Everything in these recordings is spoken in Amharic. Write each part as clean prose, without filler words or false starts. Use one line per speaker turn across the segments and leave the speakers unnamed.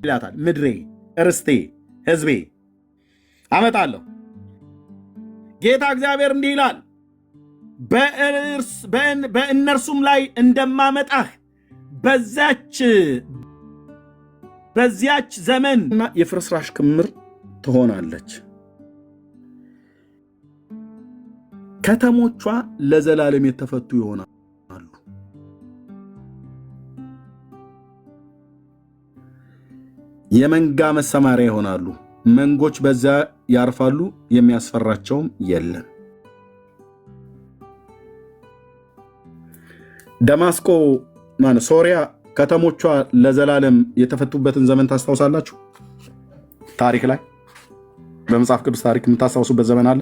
ይላታል። ምድሬ፣ ርስቴ፣ ህዝቤ አመጣለሁ። ጌታ እግዚአብሔር እንዲህ ይላል፣ በእነርሱም ላይ እንደማመጣህ በዚያች ዘመን የፍርስራሽ ክምር ትሆናለች። ከተሞቿ ለዘላለም የተፈቱ ይሆናሉ። የመንጋ መሰማሪያ ይሆናሉ። መንጎች በዛ ያርፋሉ፣ የሚያስፈራቸውም የለም። ደማስቆ ሶሪያ ከተሞቿ ለዘላለም የተፈቱበትን ዘመን ታስታውሳላችሁ? ታሪክ ላይ በመጽሐፍ ቅዱስ ታሪክ የምታስታውሱበት ዘመን አለ?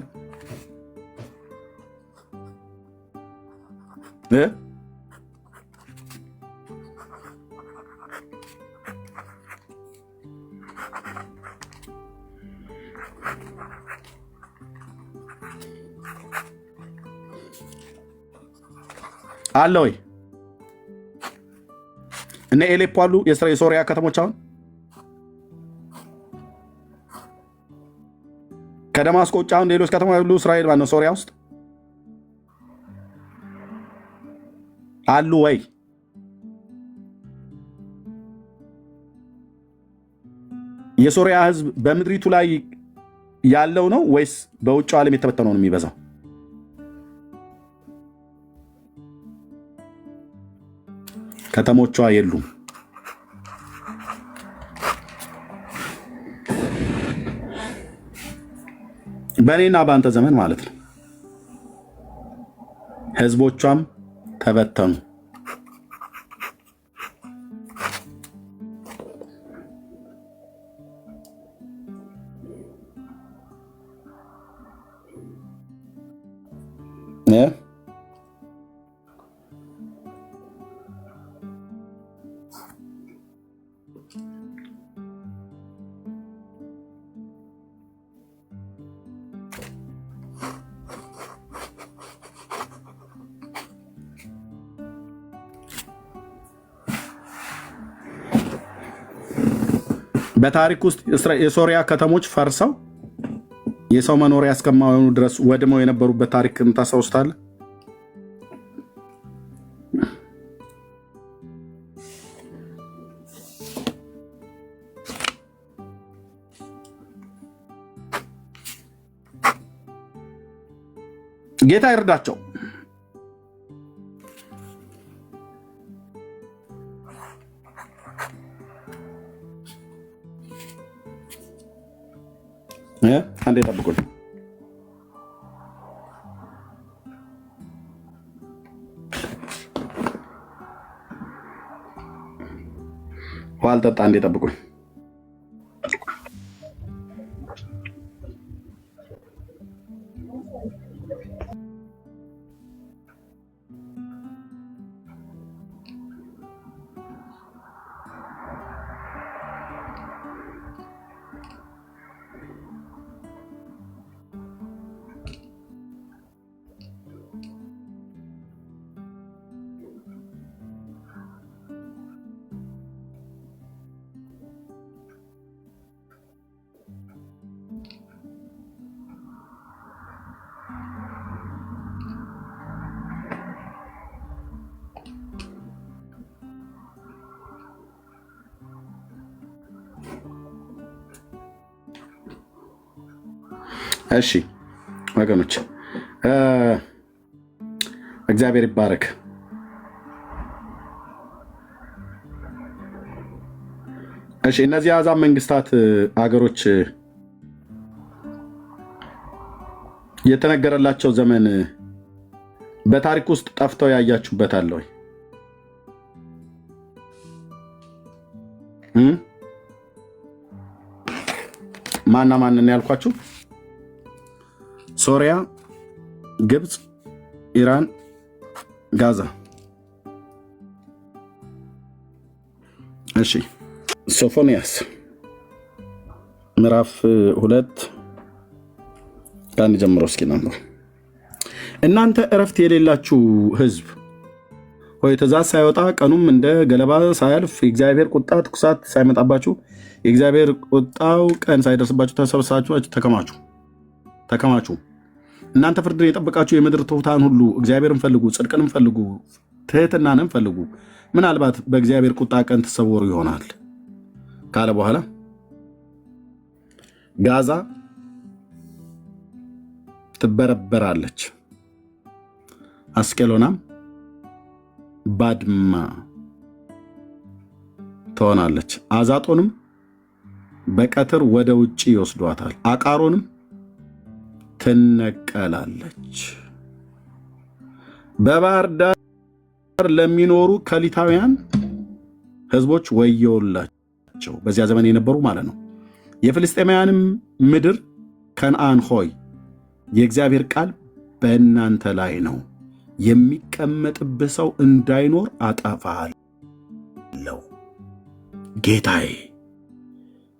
አለ ወይ? እነ ኤሌፖ አሉ የሶሪያ ከተሞች። አሁን ከደማስቆ ውጭ አሁን ሌሎች ከተሞች ሁሉ እስራኤል ማነው ሶሪያ ውስጥ አሉ ወይ? የሶሪያ ህዝብ በምድሪቱ ላይ ያለው ነው ወይስ በውጭው ዓለም የተበተነው ነው የሚበዛው? ከተሞቿ የሉም። በእኔና በአንተ ዘመን ማለት ነው። ህዝቦቿም ተበተኑ። በታሪክ ውስጥ የሶሪያ ከተሞች ፈርሰው የሰው መኖሪያ እስከማይሆኑ ድረስ ወድመው የነበሩበት ታሪክ ታስታውሱታለህ? ጌታ ይርዳቸው። አንዴ ጠብቁኝ። ውሃ አልጠጣ። አንዴ ጠብቁኝ። እሺ ወገኖች እግዚአብሔር ይባረክ። እሺ እነዚህ አሕዛብ መንግስታት አገሮች የተነገረላቸው ዘመን በታሪክ ውስጥ ጠፍተው ያያችሁበት አለ ወይ? ማና ማንን ያልኳችሁ? ሶሪያ፣ ግብፅ፣ ኢራን፣ ጋዛ። እሺ ሶፎንያስ ምዕራፍ 2 ጀምሮ እስኪ እናንተ እናንተ እረፍት የሌላችሁ ህዝብ ሆይ ትእዛዝ ሳይወጣ ቀኑም እንደ ገለባ ሳያልፍ የእግዚአብሔር ቁጣ ትኩሳት ሳይመጣባችሁ የእግዚአብሔር ቁጣው ቀን ሳይደርስባችሁ ተሰብስባችሁ ተከማቹ። እናንተ ፍርድን የጠበቃችሁ የምድር ትሑታን ሁሉ እግዚአብሔርን ፈልጉ፣ ጽድቅንም ፈልጉ፣ ትህትናንም ፈልጉ። ምናልባት በእግዚአብሔር ቁጣ ቀን ትሰወሩ ይሆናል ካለ በኋላ ጋዛ ትበረበራለች፣ አስቄሎናም ባድማ ትሆናለች። አዛጦንም በቀትር ወደ ውጭ ይወስዷታል፣ አቃሮንም ትነቀላለች። በባህር ዳር ለሚኖሩ ከሊታውያን ሕዝቦች ወየውላቸው፣ በዚያ ዘመን የነበሩ ማለት ነው። የፍልስጤማውያንም ምድር ከነዓን ሆይ የእግዚአብሔር ቃል በእናንተ ላይ ነው፣ የሚቀመጥብህ ሰው እንዳይኖር አጠፋለሁ። ጌታዬ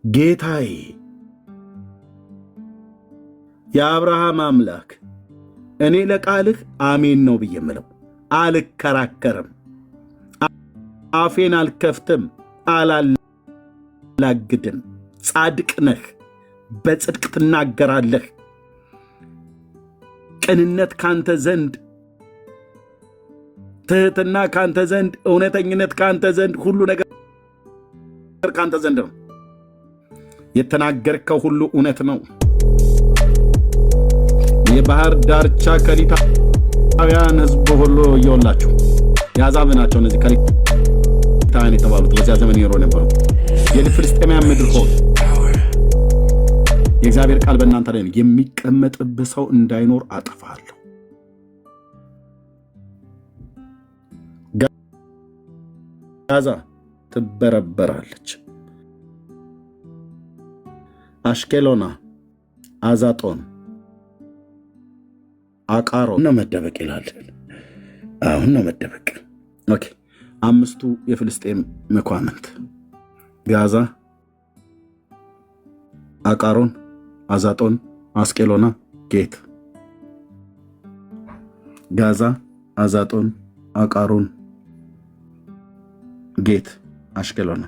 ጌታዬ የአብርሃም አምላክ እኔ ለቃልህ አሜን ነው ብዬ የምለው፣ አልከራከርም፣ አፌን አልከፍትም፣ አላላግድም። ጻድቅ ነህ፣ በጽድቅ ትናገራለህ። ቅንነት ካንተ ዘንድ፣ ትህትና ካንተ ዘንድ፣ እውነተኝነት ካንተ ዘንድ፣ ሁሉ ነገር ካንተ ዘንድ ነው። የተናገርከው ሁሉ እውነት ነው። የባህር ዳርቻ ከሊታውያን ሕዝብ ሁሉ እየወላችሁ የአሕዛብ ናቸው። እነዚህ ከሊታውያን የተባሉት በዚያ ዘመን ይኖሩ ነበሩ። የፍልስጤማውያን ምድር ሆይ የእግዚአብሔር ቃል በእናንተ ላይ ነው፣ የሚቀመጥብህ ሰው እንዳይኖር አጠፋለሁ። ጋዛ ትበረበራለች፣ አሽኬሎና፣ አዛጦን፣ አቃሮን ነው መደበቅ ይላል። አሁን ነው መደበቅ። ኦኬ። አምስቱ የፍልስጤም መኳንንት ጋዛ፣ አቃሮን፣ አዛጦን፣ አስቄሎና፣ ጌት። ጋዛ፣ አዛጦን፣ አቃሮን፣ ጌት፣ አሽቄሎና።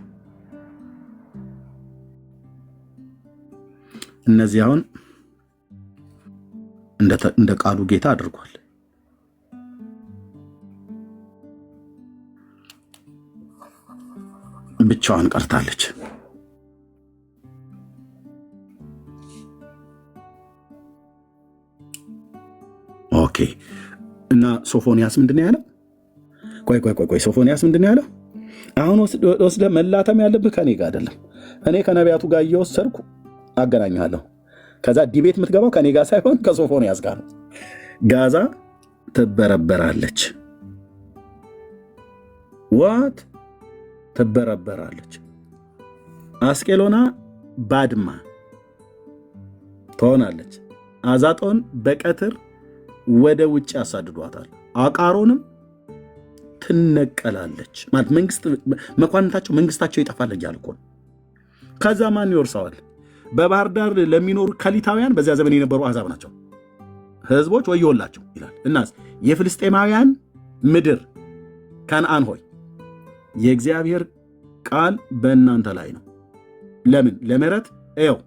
እነዚህ አሁን እንደ ቃሉ ጌታ አድርጓል። ብቻዋን ቀርታለች። ኦኬ። እና ሶፎንያስ ምንድን ያለው? ቆይ ሶፎንያስ ምንድን ያለው? አሁን ወስደ መላተም ያለብህ ከኔ ጋር አይደለም። እኔ ከነቢያቱ ጋር እየወሰድኩ አገናኛለሁ። ከዛ ዲቤት የምትገባው ከኔ ጋር ሳይሆን ከሶፎንያስ ጋር ነው። ጋዛ ትበረበራለች። ዋት ትበረበራለች። አስቄሎና ባድማ ትሆናለች። አዛጦን በቀትር ወደ ውጭ ያሳድዷታል። አቃሮንም ትነቀላለች። ማለት መኳንንታቸው መንግስታቸው ይጠፋል እያልኩ ነው። ከዛ ማን ይወርሰዋል? በባህር ዳር ለሚኖሩ ከሊታውያን በዚያ ዘመን የነበሩ አሕዛብ ናቸው። ሕዝቦች ወዮላቸው ይላል። እናስ የፍልስጤማውያን ምድር ከነዓን ሆይ የእግዚአብሔር ቃል በእናንተ ላይ ነው። ለምን? ለምሕረት ይኸው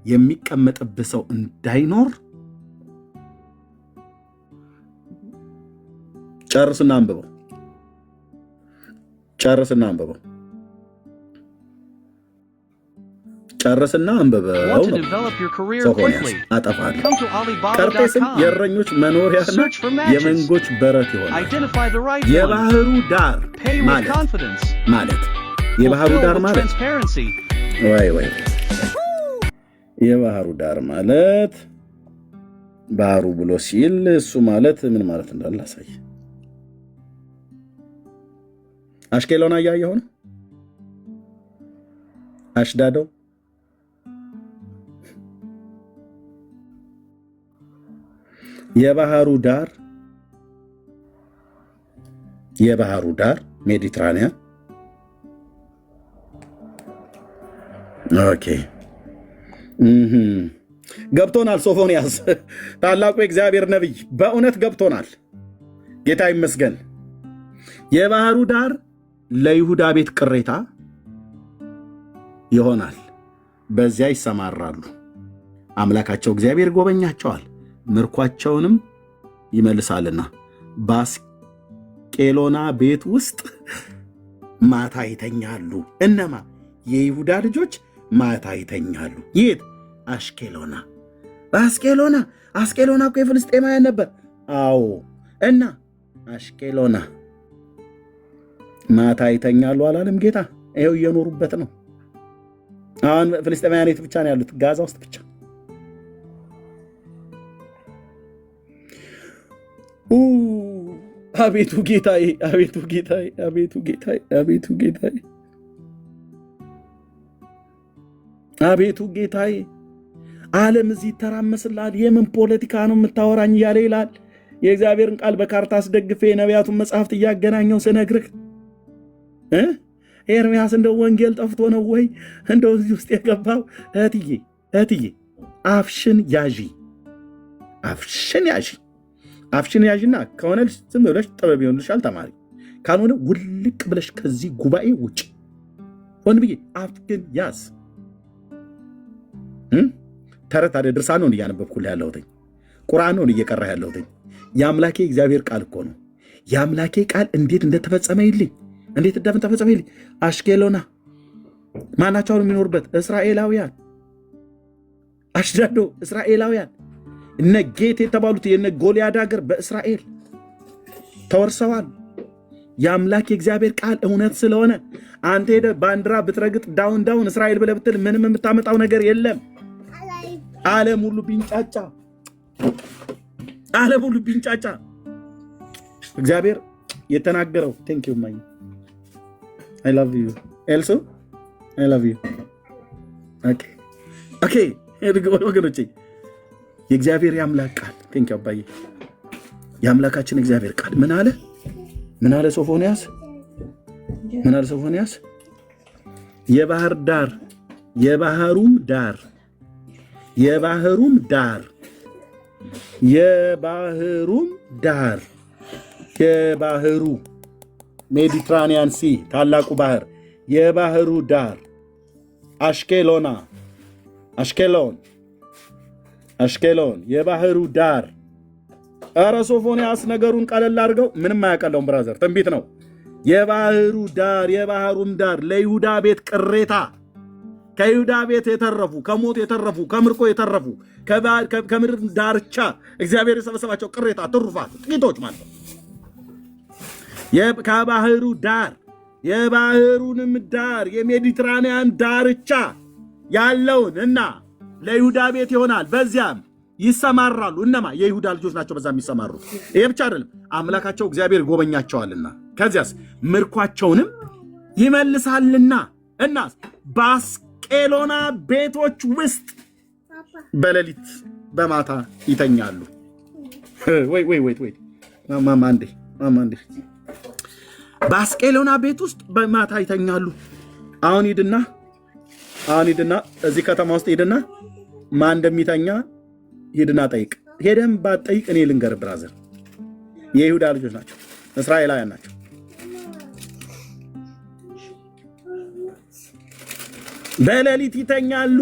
የሚቀመጥብህ ሰው እንዳይኖር። ጨርስና አንብበው። ጨርስና አንብበው ነው። ሶፎንያስ አጠፋለሁ። ቀርጤስም የእረኞች መኖሪያና የመንጎች በረት ይሆናል። የባህሩ ዳር ማለት የባህሩ ዳር ማለት ወይ የባህሩ ዳር ማለት ባህሩ ብሎ ሲል እሱ ማለት ምን ማለት እንዳለ አሳይ። አሽኬሎና እያየሁ ነው። አሽዳደው የባህሩ ዳር ሜዲትራኒያን። ኦኬ ገብቶናል። ሶፎንያስ ታላቁ የእግዚአብሔር ነቢይ በእውነት ገብቶናል። ጌታ ይመስገን። የባህሩ ዳር ለይሁዳ ቤት ቅሬታ ይሆናል፣ በዚያ ይሰማራሉ። አምላካቸው እግዚአብሔር ጎበኛቸዋል፣ ምርኳቸውንም ይመልሳልና። በአስቄሎና ቤት ውስጥ ማታ ይተኛሉ። እነማ? የይሁዳ ልጆች ማታ ይተኛሉ። የት? አሽቄሎና። በአስቄሎና። አስቄሎና እኮ የፍልስጤማውያን ነበር። አዎ። እና አሽቄሎና ማታ ይተኛሉ አላለም ጌታ? ይኸው እየኖሩበት ነው። አሁን ፍልስጤማውያን የት ብቻ ነው ያሉት? ጋዛ ውስጥ ብቻ። አቤቱ ጌታዬ፣ አቤቱ ጌታዬ፣ አቤቱ ጌታዬ፣ አቤቱ ጌታዬ፣ አቤቱ ጌታዬ። ዓለም እዚህ ይተራመስላል። የምን ፖለቲካ ነው የምታወራኝ እያለ ይላል። የእግዚአብሔርን ቃል በካርታ አስደግፌ የነቢያቱን መጽሐፍት እያገናኘው ስነግርህ ኤርምያስ እንደው ወንጌል ጠፍቶ ነው ወይ እንደው እዚህ ውስጥ የገባው? እህትዬ አፍሽን ያዢ፣ አፍሽን ያዢ፣ አፍሽን ያዢና ከሆነ ዝም ብለሽ ጥበብ ይሆንልሻል ተማሪ፣ ካልሆነ ውልቅ ብለሽ ከዚህ ጉባኤ ውጭ ሆን ብዬ አፍሽን ያዝ። ተረት አደ ድርሳን ነው እያነበብኩልህ ያለሁትኝ፣ ቁርአን ነው እየቀራ ያለሁትኝ። የአምላኬ እግዚአብሔር ቃል እኮ ነው። የአምላኬ ቃል እንዴት እንደተፈጸመልኝ እንዴት እንደተፈጸመልኝ። አሽቄሎና ማናቸውን የሚኖርበት እስራኤላውያን፣ አሽዳዶ እስራኤላውያን፣ እነ ጌት የተባሉት የነ ጎልያድ ሀገር በእስራኤል ተወርሰዋል። የአምላክ የእግዚአብሔር ቃል እውነት ስለሆነ አንተ ሄደ ባንዲራ ብትረግጥ ዳውን እስራኤል ብለህ ብትል ምንም የምታመጣው ነገር የለም። ዓለም ሁሉ ቢንጫጫ፣ ዓለም ሁሉ ቢንጫጫ እግዚአብሔር የተናገረው ቴንክ ዩ ማይ አይ ላቭ ዩ ኤልሶ አይ ላቭ ዩ ኦኬ ወገኖቼ፣ የእግዚአብሔር የአምላክ ቃል ቴንክ ዩ አባዬ። የአምላካችን እግዚአብሔር ቃል ምን አለ? ምን አለ ሶፎንያስ? ምን አለ ሶፎንያስ? የባህር ዳር የባህሩም ዳር የባህሩም ዳር የባህሩም ዳር የባህሩ ሜዲትራኒያን ሲ ታላቁ ባህር የባህሩ ዳር አሽቄሎና አሽቄሎን የባህሩ ዳር። ኧረ ሶፎንያስ ነገሩን ቀለል አድርገው። ምንም አያቀለውም ብራዘር፣ ትንቢት ነው። የባህሩ ዳር የባህሩም ዳር ለይሁዳ ቤት ቅሬታ፣ ከይሁዳ ቤት የተረፉ ከሞት የተረፉ ከምርኮ የተረፉ ከምድር ዳርቻ እግዚአብሔር የሰበሰባቸው ቅሬታ ትሩፋት ጥቂቶች ማለት ነው። ከባህሩ ዳር የባህሩንም ዳር የሜዲትራንያን ዳርቻ ያለውን እና ለይሁዳ ቤት ይሆናል፣ በዚያም ይሰማራሉ። እነማ? የይሁዳ ልጆች ናቸው በዛ የሚሰማሩት። ይሄ ብቻ አይደለም፣ አምላካቸው እግዚአብሔር ጎበኛቸዋልና ከዚያስ ምርኳቸውንም ይመልሳልና እና በአስቄሎና ቤቶች ውስጥ በሌሊት በማታ ይተኛሉ። ወይ ማማ አንዴ በአስቄሎና ቤት ውስጥ በማታ ይተኛሉ። አሁን ሂድና እዚህ ከተማ ውስጥ ሂድና ማን እንደሚተኛ ሂድና ጠይቅ። ሄደም ባትጠይቅ እኔ ልንገር ብራዘር፣ የይሁዳ ልጆች ናቸው፣ እስራኤላውያን ናቸው። በሌሊት ይተኛሉ።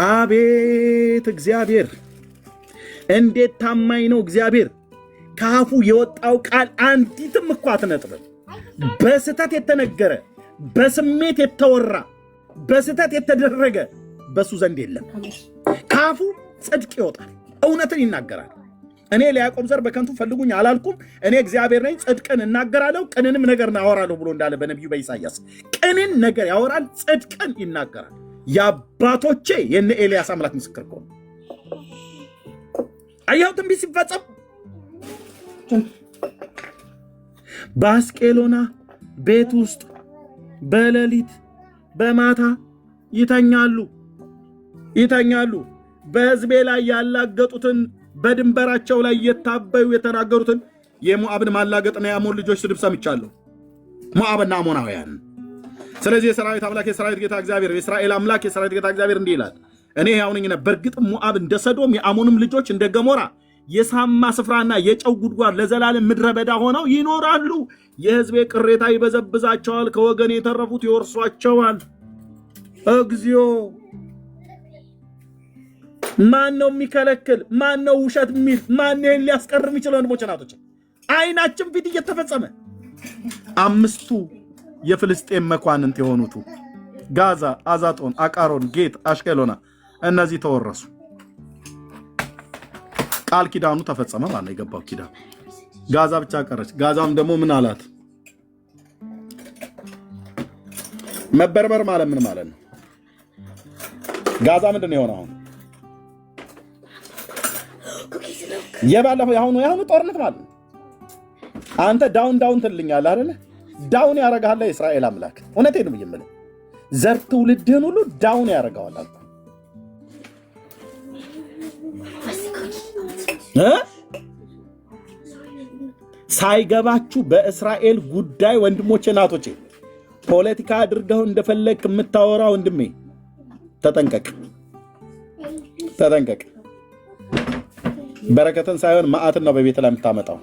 አቤት እግዚአብሔር እንዴት ታማኝ ነው እግዚአብሔር! ከአፉ የወጣው ቃል አንዲትም እኮ አትነጥብም። በስተት የተነገረ በስሜት የተወራ በስተት የተደረገ በሱ ዘንድ የለም። ከአፉ ጽድቅ ይወጣል፣ እውነትን ይናገራል። እኔ ለያዕቆብ ዘር በከንቱ ፈልጉኝ አላልኩም፣ እኔ እግዚአብሔር ነኝ፣ ጽድቅን እናገራለሁ፣ ቅንንም ነገር አወራለሁ ብሎ እንዳለ በነቢዩ በኢሳያስ ቅንን ነገር ያወራል፣ ጽድቅን ይናገራል። የአባቶቼ የነ ኤልያስ አምላክ ምስክር እኮ ነው። አየኸው ትንቢት ሲፈጸም በአስቄሎና ቤት ውስጥ በሌሊት በማታ ይተኛሉ። በሕዝቤ ላይ ያላገጡትን በድንበራቸው ላይ የታበዩ የተናገሩትን የሞዓብን ማላገጥና የአሞን ልጆች ስድብ ሰምቻለሁ፣ ሞዓብና አሞናውያን። ስለዚህ የሰራዊት አምላክ የሰራዊት ጌታ እግዚአብሔር የእስራኤል አምላክ የሰራዊት ጌታ እግዚአብሔር እንዲህ ይላል፣ እኔ ሕያው ነኝና በእርግጥም ሞዓብ እንደ ሰዶም የአሞንም ልጆች እንደ ገሞራ የሳማ ስፍራና የጨው ጉድጓድ ለዘላለም ምድረ በዳ ሆነው ይኖራሉ። የሕዝቤ ቅሬታ ይበዘብዛቸዋል፣ ከወገን የተረፉት ይወርሷቸዋል። እግዚኦ! ማን ነው የሚከለክል? ማን ነው ውሸት የሚል? ማን ይሄን ሊያስቀር የሚችለው? ወንድሞች እናቶች፣ አይናችን ፊት እየተፈጸመ አምስቱ የፍልስጤም መኳንንት የሆኑቱ ጋዛ፣ አዛጦን፣ አቃሮን፣ ጌት፣ አሽቀሎና እነዚህ ተወረሱ። ቃል ኪዳኑ ተፈጸመ ማለት ነው። የገባው ኪዳን ጋዛ ብቻ ቀረች። ጋዛም ደግሞ ምን አላት? መበርበር ማለት ምን ማለት ነው? ጋዛ ምንድን ነው የሆነው? አሁን የባለፈው የአሁኑ ጦርነት ማለት ነው። አንተ ዳውን ትልኛለህ አይደለ? ዳውን ያረጋል የእስራኤል አምላክ። እውነቴን ነው የምልህ፣ ዘር ትውልድህን ሁሉ ዳውን ያረጋዋል አልኩ። ሳይገባችሁ በእስራኤል ጉዳይ ወንድሞቼ እናቶቼ ፖለቲካ አድርገው እንደፈለግ የምታወራ ወንድሜ ተጠንቀቅ። በረከትን ሳይሆን መዓትን ነው በቤት ላይ የምታመጣው።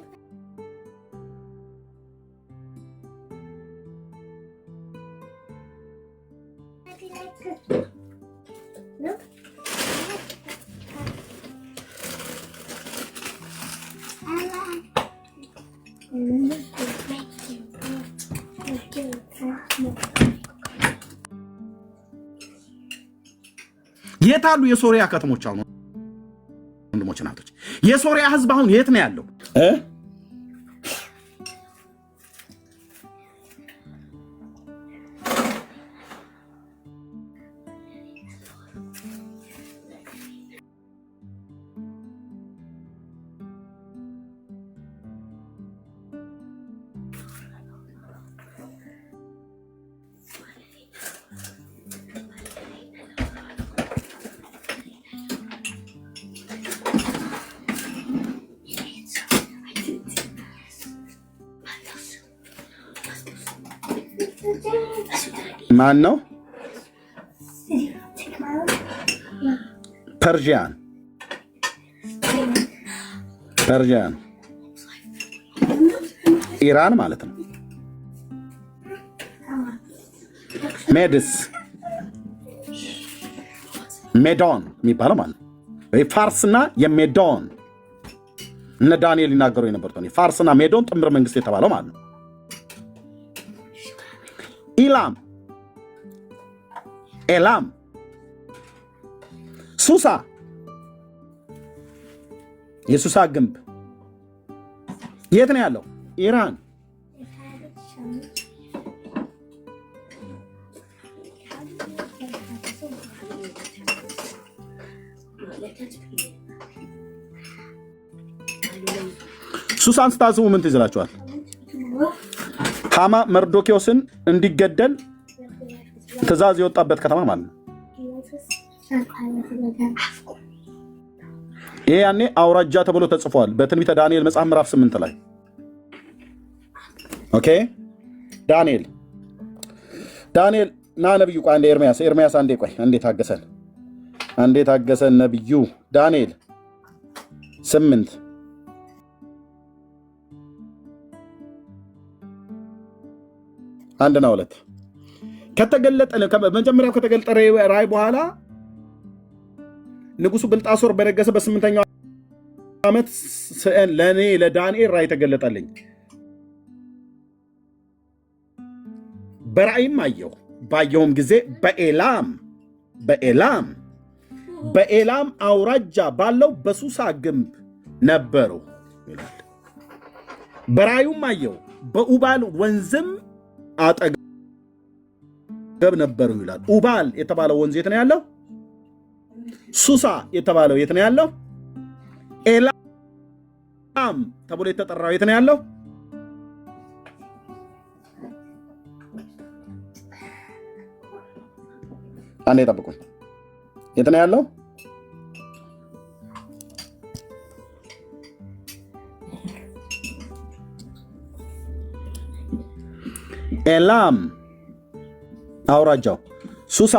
የት አሉ የሶሪያ ከተሞች? አሁን ወንድሞች እናቶች የሶሪያ ህዝብ አሁን የት ነው ያለው? ማን ነው? ፐርዥያን ኢራን ማለት ነው። ሜዶን የሚባለው ማለት ነው። ፋርስና የሜዶን እነ ዳንኤል ይናገሩ የነበሩት ፋርስና ሜዶን ጥምር መንግስት የተባለው ማለት ነው። ኤላም፣ ሱሳ፣ የሱሳ ግንብ የት ነው ያለው? ኢራን። ሱሳን ስታስቡ ምን ትዝ ይላችኋል? ሃማ መርዶኪዎስን እንዲገደል ትእዛዝ የወጣበት ከተማ ማለት ነው። ይሄ ያኔ አውራጃ ተብሎ ተጽፏል በትንቢተ ዳንኤል መጽሐፍ ምዕራፍ 8 ላይ። ኦኬ ዳንኤል ና ነብዩ ቆይ አንዴ ኤርሚያስ አንዴ ቆይ አንዴ ታገሰን ነብዩ ዳንኤል 8 1 እና 2 መጀመሪያው ከተገለጠ ራእይ በኋላ ንጉሱ ብልጣሶር በነገሰ በ8ኛው ዓመት ለእኔ ለዳንኤል ራእይ ተገለጠልኝ። በራእይም አየሁ። ባየሁም ጊዜ በኤላም አውራጃ ባለው በሱሳ ግንብ ነበሩ ይላል። በራእዩም አየሁ በኡባል ወንዝም አጠገብ ነበሩ ይላል። ኡባል የተባለው ወንዝ የት ነው ያለው? ሱሳ የተባለው የት ነው ያለው? ኤላም ተብሎ የተጠራው የት ነው ያለው? አንዴ ጠብቁ። የት ነው ያለው? ኤላም አውራጃው፣ ሱሳ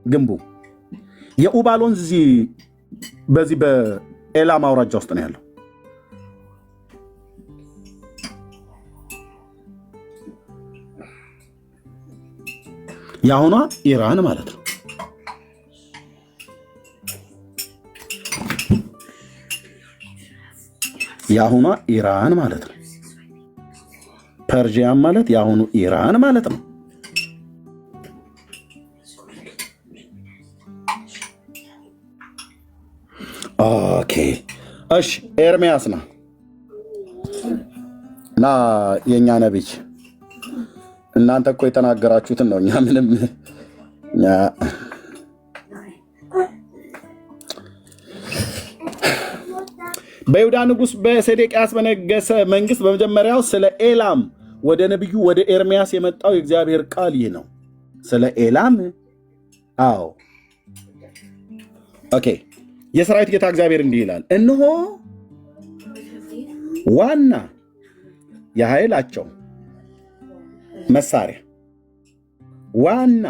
ግንቡ። የኡባል ወንዝ በዚህ በኤላም አውራጃ ውስጥ ነው ያለው። የአሁኗ ኢራን ማለት ነው። የአሁኗ ኢራን ማለት ነው። ፐርዥያን ማለት የአሁኑ ኢራን ማለት ነው። ኦኬ እሺ፣ ኤርሚያስ ና የእኛ ነቢይ። እናንተ እኮ የተናገራችሁትን ነው። እኛ ምንም በይሁዳ ንጉሥ በሴዴቅያስ በነገሰ መንግስት በመጀመሪያው ስለ ኤላም ወደ ነቢዩ ወደ ኤርሚያስ የመጣው የእግዚአብሔር ቃል ይህ ነው። ስለ ኤላም አዎ፣ ኦኬ። የሰራዊት ጌታ እግዚአብሔር እንዲህ ይላል፣ እነሆ ዋና የኃይላቸው መሳሪያ ዋና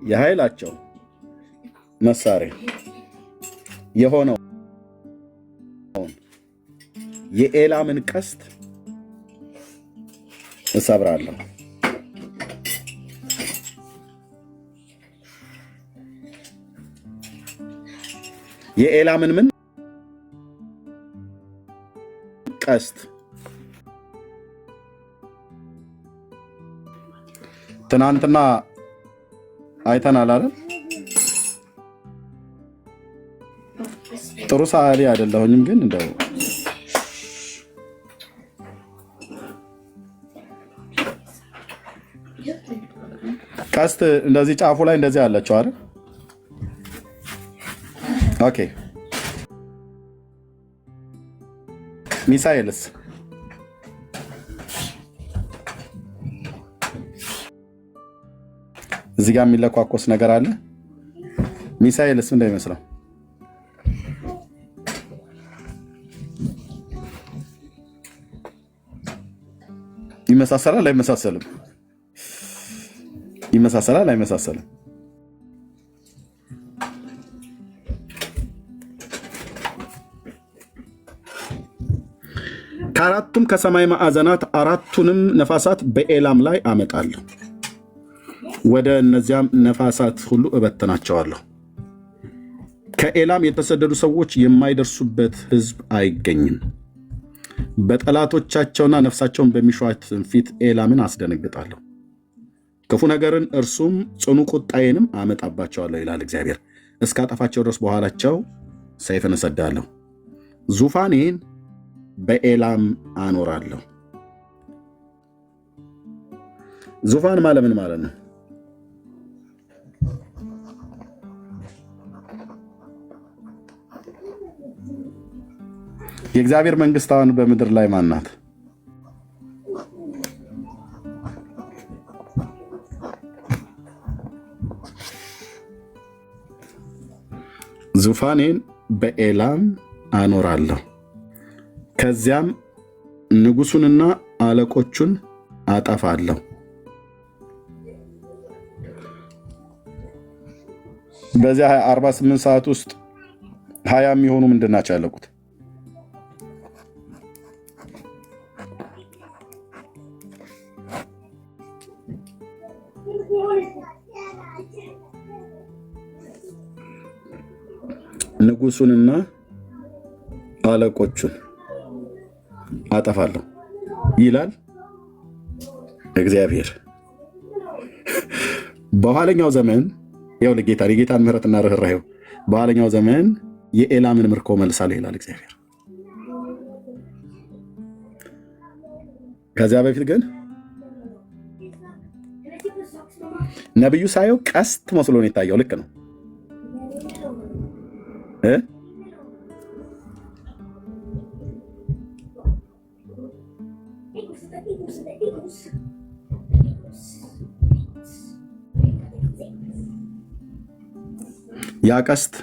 የኃይላቸው መሳሪያ የሆነው የኤላምን ቀስት እሰብራለሁ። የኤላምን ምን ቀስት? ትናንትና አይተናል አይደል? ጥሩ ሰዓሊ አይደለሁኝም፣ ግን እንደው ቀስት እንደዚህ ጫፉ ላይ እንደዚህ አለችው አይደል? ኦኬ። ሚሳኤልስ እዚህ ጋር የሚለኳኮስ ነገር አለ። ሚሳኤልስ ምን እንደሚመስለው ይመሳሰላል አይመሳሰልም? ይመሳሰላል አይመሳሰልም? ከአራቱም ከሰማይ ማዕዘናት አራቱንም ነፋሳት በኤላም ላይ አመጣለሁ፣ ወደ እነዚያም ነፋሳት ሁሉ እበትናቸዋለሁ። ከኤላም የተሰደዱ ሰዎች የማይደርሱበት ሕዝብ አይገኝም። በጠላቶቻቸውና ነፍሳቸውን በሚሿት ፊት ኤላምን አስደነግጣለሁ። ክፉ ነገርን እርሱም ጽኑ ቁጣዬንም አመጣባቸዋለሁ ይላል እግዚአብሔር። እስካጠፋቸው ድረስ በኋላቸው ሰይፍን እሰዳለሁ፣ ዙፋኔን በኤላም አኖራለሁ። ዙፋን ማለት ምን ማለት ነው? የእግዚአብሔር መንግስት አሁን በምድር ላይ ማን ናት? ዙፋኔን በኤላም አኖራለሁ፣ ከዚያም ንጉሱንና አለቆቹን አጠፋለሁ። በዚያ 48 ሰዓት ውስጥ 20 የሚሆኑ ምንድን ናቸው ያለቁት? ንጉሱንና አለቆቹን አጠፋለሁ ይላል እግዚአብሔር። በኋለኛው ዘመን ያው የጌታን ምሕረትና ርኅራኄው በኋለኛው ዘመን የኤላምን ምርኮ መልሳለሁ ይላል እግዚአብሔር። ከዚያ በፊት ግን ነቢዩ ሳየው ቀስት መስሎ ነው የታየው። ልክ ነው። ያ ቀስት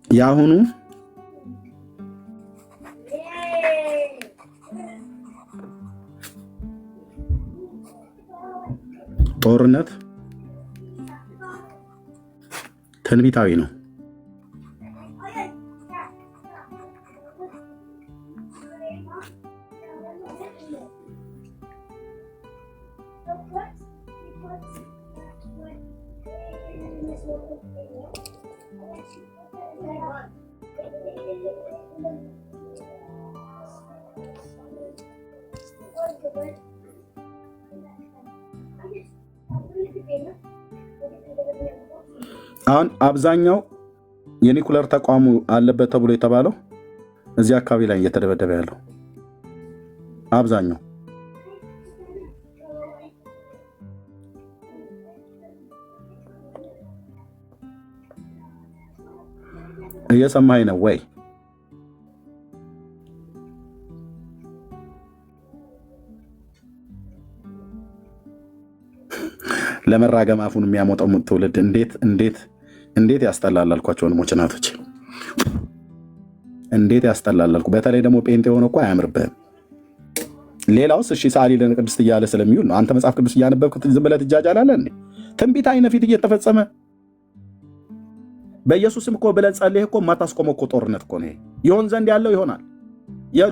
ያሁኑ ጦርነት ትንቢታዊ ነው። አሁን አብዛኛው የኒኩለር ተቋሙ አለበት ተብሎ የተባለው እዚህ አካባቢ ላይ እየተደበደበ ያለው አብዛኛው እየሰማኸኝ ነው ወይ? ለመራገም አፉን የሚያሞጠው ትውልድ እንዴት ያስጠላል አልኳቸው። ወንድሞች እናቶች፣ እንዴት ያስጠላል አልኩ። በተለይ ደግሞ ጴንጤ የሆነ እኮ አያምርብህም። ሌላውስ እሺ ሰዓሊ ለቅድስት እያለ ስለሚውል ነው። አንተ መጽሐፍ ቅዱስ እያነበብክ ዝም ብለህ ትጃጃላለህ እንዴ? ትንቢት አይነ ፊት እየተፈጸመ በኢየሱስም እኮ ብለን ጸልየህ እኮ የማታስቆመው እኮ ጦርነት እኮ ነው። ይሆን ዘንድ ያለው ይሆናል፣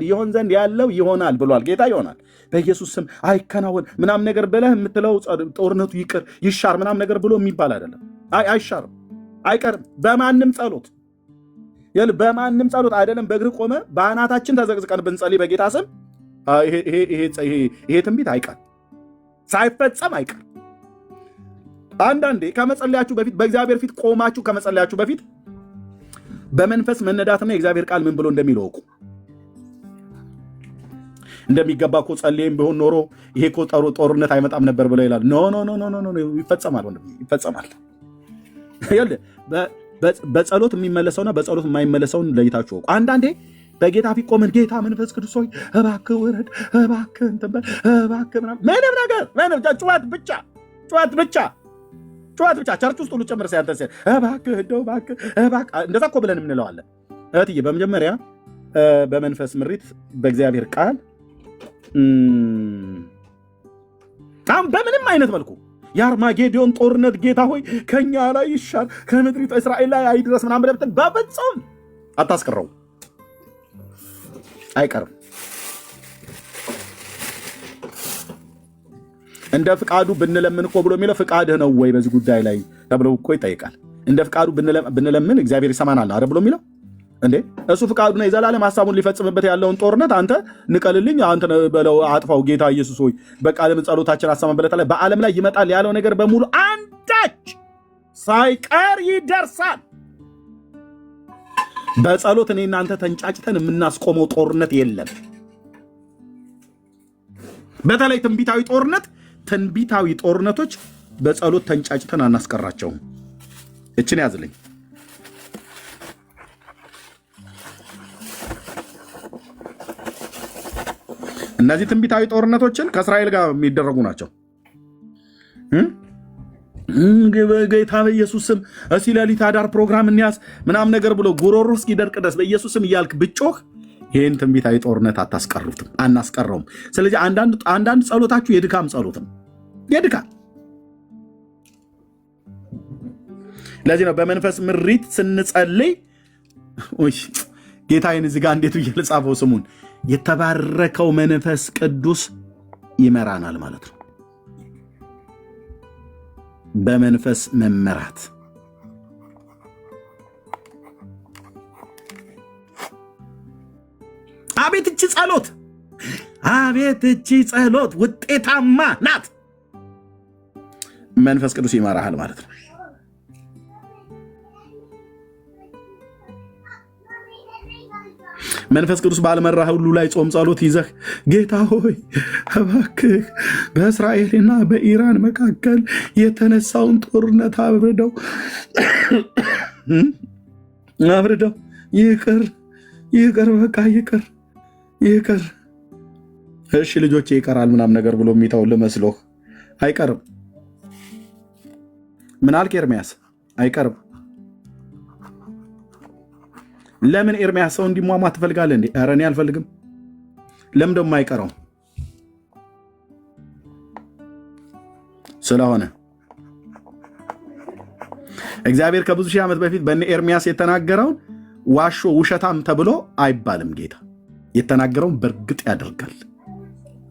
ይሆን ዘንድ ያለው ይሆናል ብሏል ጌታ። ይሆናል በኢየሱስ ስም አይከናወን ምናምን ነገር ብለህ የምትለው ጦርነቱ ይቅር ይሻር ምናምን ነገር ብሎ የሚባል አይደለም። አይሻርም፣ አይቀርም። በማንም ጸሎት በማንም ጸሎት አይደለም። በእግር ቆመ በአናታችን ተዘቅዝቀን ብንጸልይ በጌታ ስም ይሄ ትንቢት አይቀር፣ ሳይፈጸም አይቀር። አንዳንዴ ከመጸለያችሁ በፊት በእግዚአብሔር ፊት ቆማችሁ ከመጸለያችሁ በፊት በመንፈስ መነዳትና የእግዚአብሔር ቃል ምን ብሎ እንደሚለውቁ እንደሚገባ እኮ ጸልየም ቢሆን ኖሮ ይሄ እኮ ጦርነት አይመጣም ነበር ብለው ይላል። ኖ ይፈጸማል፣ ወንድም ይፈጸማል። በጸሎት የሚመለሰውና በጸሎት የማይመለሰውን ለይታችሁ ወቁ። አንዳንዴ በጌታ ፊት ቆመን ጌታ መንፈስ ቅዱስ ሆይ እባክህ ውረድ፣ እባክህ እንትን በል፣ እባክህ ምንም ነገር ጩኸት ብቻ ቸርች ውስጥ ሁሉ ጨምር ሲያንተን ሲል እባክህ እንደው እባክህ እንደዛ እኮ ብለን የምንለዋለን። እህትዬ በመጀመሪያ በመንፈስ ምሪት በእግዚአብሔር ቃል በምንም አይነት መልኩ የአርማጌዶን ጦርነት ጌታ ሆይ ከኛ ላይ ይሻል ከምድሪቱ እስራኤል ላይ አይድረስ ምናምን ብለህ ብትል በፍጹም አታስቀረው፣ አይቀርም። እንደ ፍቃዱ ብንለምን እኮ ብሎ የሚለው ፍቃድህ ነው ወይ በዚህ ጉዳይ ላይ ተብሎ እኮ ይጠይቃል። እንደ ፍቃዱ ብንለምን እግዚአብሔር ይሰማናል አይደል ብሎ የሚለው እንዴ? እሱ ፍቃዱ ነው የዘላለም ሐሳቡን ሊፈጽምበት ያለውን ጦርነት አንተ ንቀልልኝ፣ አንተ በለው አጥፋው። ጌታ ኢየሱስ ሆይ በቃ ለምን ጸሎታችን አሰማን ብለህ ላይ በዓለም ላይ ይመጣል ያለው ነገር በሙሉ አንዳች ሳይቀር ይደርሳል። በጸሎት እኔ እናንተ ተንጫጭተን የምናስቆመው ጦርነት የለም። በተለይ ትንቢታዊ ጦርነቶች በጸሎት ተንጫጭተን አናስቀራቸውም። እችን ያዝልኝ። እነዚህ ትንቢታዊ ጦርነቶችን ከእስራኤል ጋር የሚደረጉ ናቸው። ጌታ በኢየሱስ ስም እስኪ ሌሊት አዳር ፕሮግራም እንያዝ ምናምን ነገር ብሎ ጉሮሮ እስኪደርቅ ድረስ በኢየሱስ ስም እያልክ ብጮህ ይህን ትንቢታዊ ጦርነት አናስቀረውም። ስለዚህ አንዳንድ ጸሎታችሁ የድካም ጸሎት ነው፣ የድካም። ለዚህ ነው በመንፈስ ምሪት ስንጸልይ ጌታዬን እዚህ ጋር እንዴት ብዬ ልጻፈው ስሙን የተባረከው መንፈስ ቅዱስ ይመራናል ማለት ነው። በመንፈስ መመራት አቤት እቺ ጸሎት ውጤታማ ናት። መንፈስ ቅዱስ ይመራሃል ማለት ነው። መንፈስ ቅዱስ ባልመራህ ሁሉ ላይ ጾም ጸሎት ይዘህ ጌታ ሆይ እባክህ በእስራኤልና በኢራን መካከል የተነሳውን ጦርነት አብርደው ይቅር በቃ ይቅር። እሺ ልጆቼ ይቀራል ምናምን ነገር ብሎ የሚተውልህ መስሎህ አይቀርም። ምን አልክ ኤርምያስ? አይቀርም። ለምን ኤርምያስ ሰው እንዲሟሟ ትፈልጋለህ እንዴ? ኧረ እኔ አልፈልግም። ለምን ደግሞ አይቀረው? ስለሆነ እግዚአብሔር ከብዙ ሺህ ዓመት በፊት በእነ ኤርሚያስ የተናገረውን ዋሾ ውሸታም ተብሎ አይባልም። ጌታ የተናገረውን በእርግጥ ያደርጋል።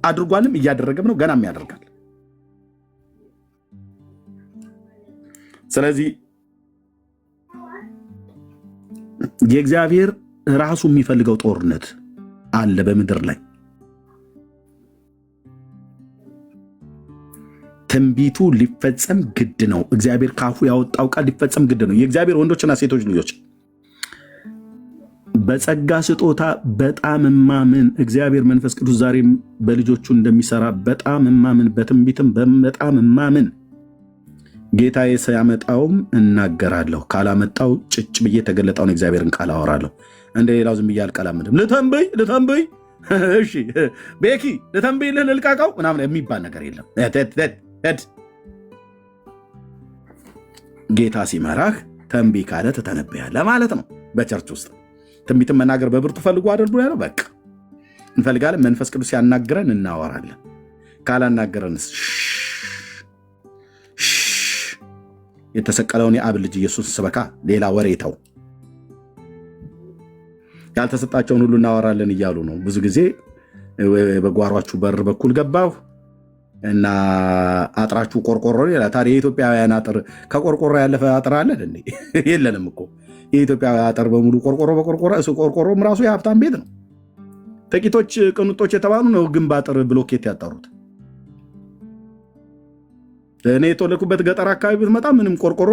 አድርጓልም፣ እያደረገም ነው፣ ገናም ያደርጋል። ስለዚህ የእግዚአብሔር ራሱ የሚፈልገው ጦርነት አለ በምድር ላይ። ትንቢቱ ሊፈጸም ግድ ነው። እግዚአብሔር ካፉ ያወጣው ቃል ሊፈጸም ግድ ነው። የእግዚአብሔር ወንዶችና ሴቶች ልጆች በጸጋ ስጦታ በጣም ማምን እግዚአብሔር መንፈስ ቅዱስ ዛሬም በልጆቹ እንደሚሰራ በጣም ማምን፣ በትንቢትም በጣም ማምን ጌታዬ ሲያመጣውም እናገራለሁ፣ ካላመጣው ጭጭ ብዬ የተገለጠውን እግዚአብሔርን ቃል አወራለሁ። እንደ ሌላው ዝም ብዬ አልቀላምድም። ልተንብይ እሺ ቤኪ ልተንብይ ልልቃቃው ምናምን የሚባል ነገር የለም። ጌታ ሲመራህ ተንብይ ካለ ትተነብያለህ ማለት ነው። በቸርች ውስጥ ትንቢትን መናገር በብርቱ ፈልጉ አድርጉ ያለው በቃ እንፈልጋለን። መንፈስ ቅዱስ ሲያናግረን እናወራለን። ካላናገረንስ የተሰቀለውን የአብ ልጅ ኢየሱስ ስበካ ሌላ ወሬ ተው። ያልተሰጣቸውን ሁሉ እናወራለን እያሉ ነው። ብዙ ጊዜ በጓሯችሁ በር በኩል ገባሁ እና አጥራችሁ ቆርቆሮ ይላል። ታዲያ የኢትዮጵያውያን አጥር ከቆርቆሮ ያለፈ አጥር አለ እንዴ? የለንም እኮ። የኢትዮጵያውያን አጥር በሙሉ ቆርቆሮ በቆርቆሮ፣ እሱ ቆርቆሮም ራሱ የሀብታም ቤት ነው። ጥቂቶች ቅንጦች የተባሉ ነው ግንብ አጥር ብሎኬት ያጠሩት። እኔ የተወለድኩበት ገጠር አካባቢ ብትመጣ ምንም ቆርቆሮ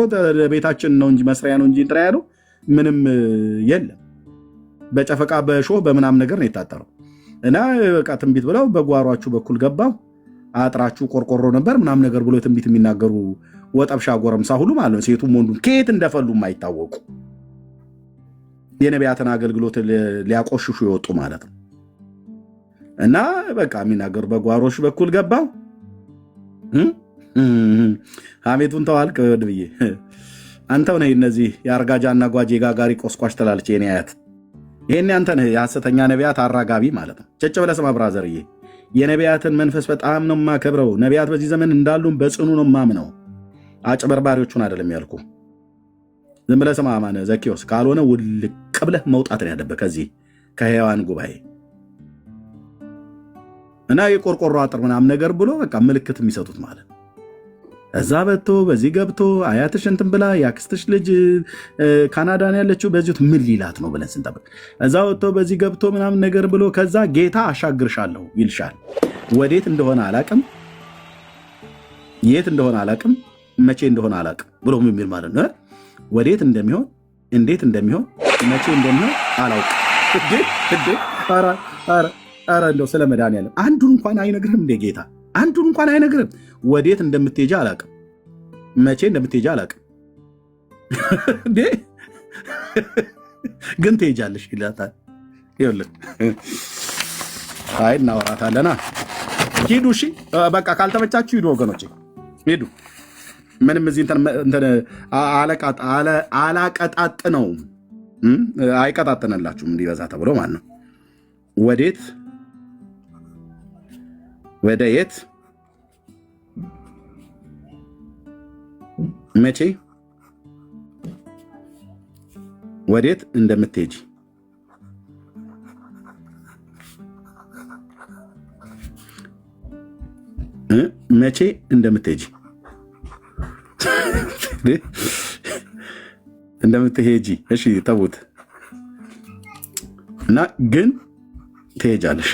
ቤታችን ነው እንጂ መስሪያ ነው እንጂ እንትና ያለው ምንም የለም። በጨፈቃ በሾህ በምናም ነገር ነው የታጠረው። እና በቃ ትንቢት ብለው በጓሯችሁ በኩል ገባው አጥራችሁ ቆርቆሮ ነበር ምናም ነገር ብሎ ትንቢት የሚናገሩ ወጠብሻ ጎረምሳ ሁሉ ማለት ነው። ሴቱም ወንዱም ከየት እንደፈሉ የማይታወቁ የነቢያትን አገልግሎት ሊያቆሽሹ የወጡ ማለት ነው። እና በቃ የሚናገሩ በጓሮሽ በኩል ገባው ሐሜቱን ተዋልክ ብዬ አንተው ነህ እነዚህ የአርጋጃና ጓጄ ጋጋሪ ቆስቋሽ ትላለች የኔ አያት። ይሄን አንተ ነህ የሐሰተኛ ነቢያት አራጋቢ ማለት ነው። ጨጭ ብለህ ስማ ብራዘርዬ፣ የነቢያትን መንፈስ በጣም ነው የማከብረው። ነቢያት በዚህ ዘመን እንዳሉም በጽኑ ነው የማምነው። አጭበርባሪዎቹን አይደለም ያልኩ። ዝም ብለህ ስማ ማነ ዘኪዮስ፣ ካልሆነ ውልቅ ብለህ መውጣት ነው ያለበት ከዚህ ከሕያዋን ጉባኤ። እና የቆርቆሮ አጥር ምናምን ነገር ብሎ በቃ ምልክት የሚሰጡት ማለት ነው። እዛ በቶ በዚህ ገብቶ አያትሽ እንትን ብላ የአክስትሽ ልጅ ካናዳን ያለችው በዚሁ ምን ሊላት ነው ብለን ስንጠብቅ እዛ ወጥቶ በዚህ ገብቶ ምናምን ነገር ብሎ ከዛ ጌታ አሻግርሻለሁ ይልሻል። ወዴት እንደሆነ አላቅም፣ የት እንደሆነ አላቅም፣ መቼ እንደሆነ አላቅም ብሎ የሚል ማለት ነው። ወዴት እንደሚሆን እንዴት እንደሚሆን መቼ እንደሚሆን አላውቅም። ኧረ እንደው ስለ መድኃኒዓለም አንዱን እንኳን አይነግርህም እንደ ጌታ አንዱን እንኳን አይነግርም። ወዴት እንደምትሄጂ አላቅም፣ መቼ እንደምትሄጂ አላቅም፣ ግን ትሄጃለሽ ይላታል። ይኸውልህ አይ እናወራታለና ሂዱ። እሺ በቃ ካልተመቻችሁ ሂዱ ወገኖቼ ሂዱ። ምንም እዚህ እንትን አላቀጣጥ ነው አይቀጣጥንላችሁም እንዲበዛ ተብሎ ማለት ነው። ወዴት ወደ የት መቼ ወዴት እንደምትሄጂ መቼ እንደምትሄጂ እሺ ተውት እና ግን ትሄጃለሽ።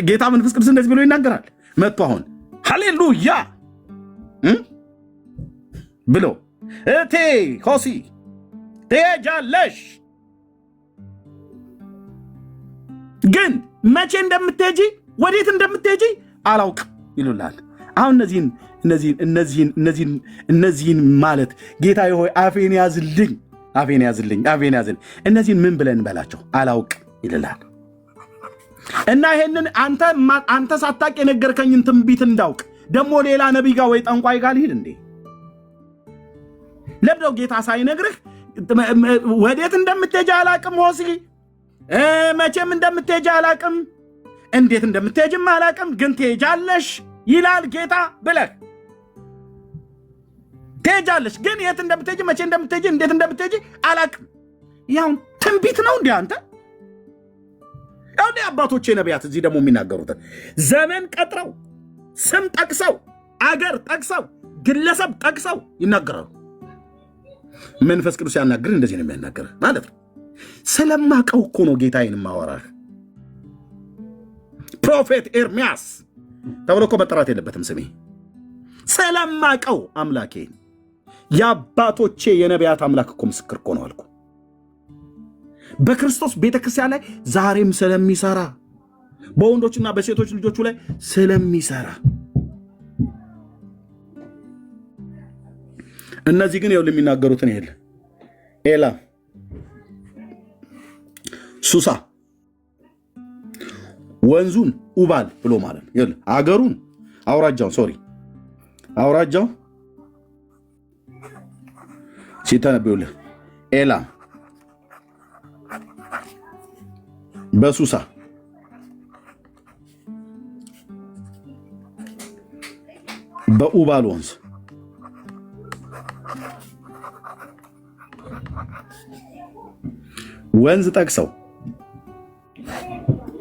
ጌታ መንፈስ ቅዱስ እንደዚህ ብሎ ይናገራል። መጥቶ አሁን ሃሌሉያ ብሎ እቴ ሆሲ ትሄጃለሽ፣ ግን መቼ እንደምትሄጂ ወዴት እንደምትሄጂ አላውቅም ይሉላል። አሁን እነዚህን ማለት ጌታ ሆይ አፌን ያዝልኝ፣ አፌን ያዝልኝ፣ አፌን ያዝልኝ። እነዚህን ምን ብለን በላቸው? አላውቅም ይልላል። እና ይሄንን አንተ ሳታቅ የነገርከኝን ትንቢት እንዳውቅ ደግሞ ሌላ ነቢይ ጋር ወይ ጠንቋይ ጋር ልሂድ እንዴ? ለብደው ጌታ ሳይነግርህ ወዴት እንደምትሄጂ አላቅም ሆሲ መቼም እንደምትሄጂ አላቅም፣ እንዴት እንደምትሄጂም አላቅም፣ ግን ትሄጃለሽ ይላል ጌታ ብለህ ትሄጃለሽ። ግን የት እንደምትሄጂ፣ መቼ እንደምትሄጂ፣ እንዴት እንደምትሄጂ አላቅም። ያው ትንቢት ነው እንዴ አንተ? ያው አባቶቼ ነቢያት እዚህ ደግሞ የሚናገሩት ዘመን ቀጥረው ስም ጠቅሰው አገር ጠቅሰው ግለሰብ ጠቅሰው ይናገራሉ። መንፈስ ቅዱስ ያናግር እንደዚህ ነው የሚያናገር ማለት ነው። ስለማቀው እኮ ነው ጌታዬን ማወራህ። ፕሮፌት ኤርሚያስ ተብሎ እኮ መጠራት የለበትም ስሜ። ስለማቀው አምላኬን የአባቶቼ የነቢያት አምላክ እኮ ምስክር እኮ ነው አልኩ። በክርስቶስ ቤተክርስቲያን ላይ ዛሬም ስለሚሰራ በወንዶችና በሴቶች ልጆቹ ላይ ስለሚሰራ እነዚህ ግን ይኸውልህ የሚናገሩትን ይሄል ኤላም፣ ሱሳ፣ ወንዙን ኡባል ብሎ ማለት ነው። ይኸውልህ አገሩን አውራጃው ሲተነብዩልህ ኤላም በሱሳ በኡባል ወንዝ ወንዝ ጠቅሰው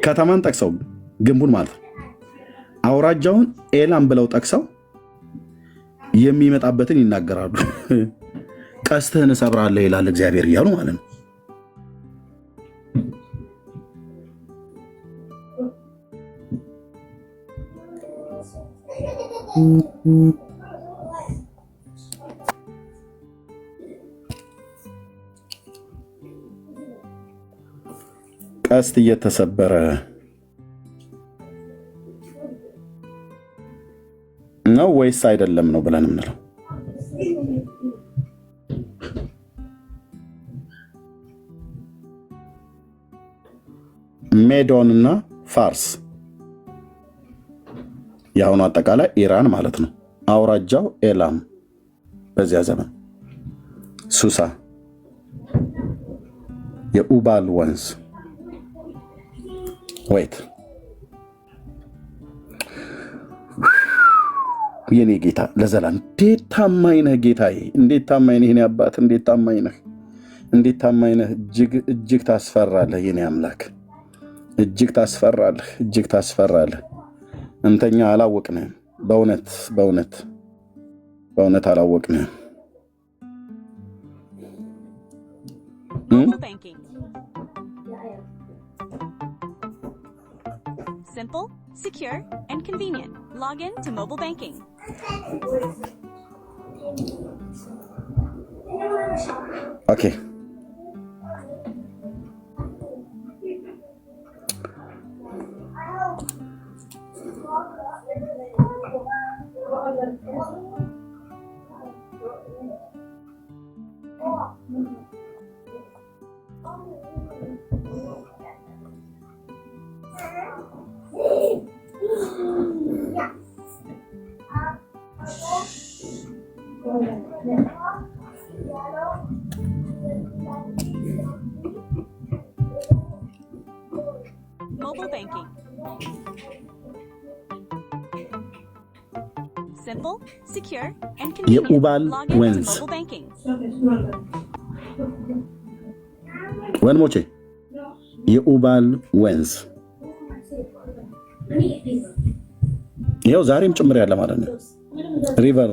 ከተማን ጠቅሰው ግንቡን ማለት ነው። አውራጃውን ኤላም ብለው ጠቅሰው የሚመጣበትን ይናገራሉ። ቀስትህን እሰብራለሁ ይላል እግዚአብሔር እያሉ ማለት ነው። ቀስት እየተሰበረ ነው ወይስ አይደለም ነው ብለን የምንለው? ሜዶንና ፋርስ የአሁኑ አጠቃላይ ኢራን ማለት ነው። አውራጃው ኤላም በዚያ ዘመን ሱሳ፣ የኡባል ወንዝ ወይት የኔ ጌታ ለዘላለም እንዴት ታማኝ ነህ ጌታዬ! እንዴት ታማኝ ነህ የኔ አባት! እንዴት ታማኝ ነህ! እንዴት ታማኝ ነህ! እጅግ ታስፈራለህ የኔ አምላክ! እጅግ ታስፈራለህ! እጅግ ታስፈራለህ! እንተኛ አላወቅንህም። በእውነት አላወቅንህም።
Simple, secure, and convenient. Log in to mobile banking.
Okay.
Mobile banking. Simple, secure, and convenient.
የኡባል
Log in to
ወንዝ
mobile banking.
ወንሞቼ የኡባል ወንዝ ይኸው ዛሬም ጭምር ያለ ማለት ነው። ሪቨር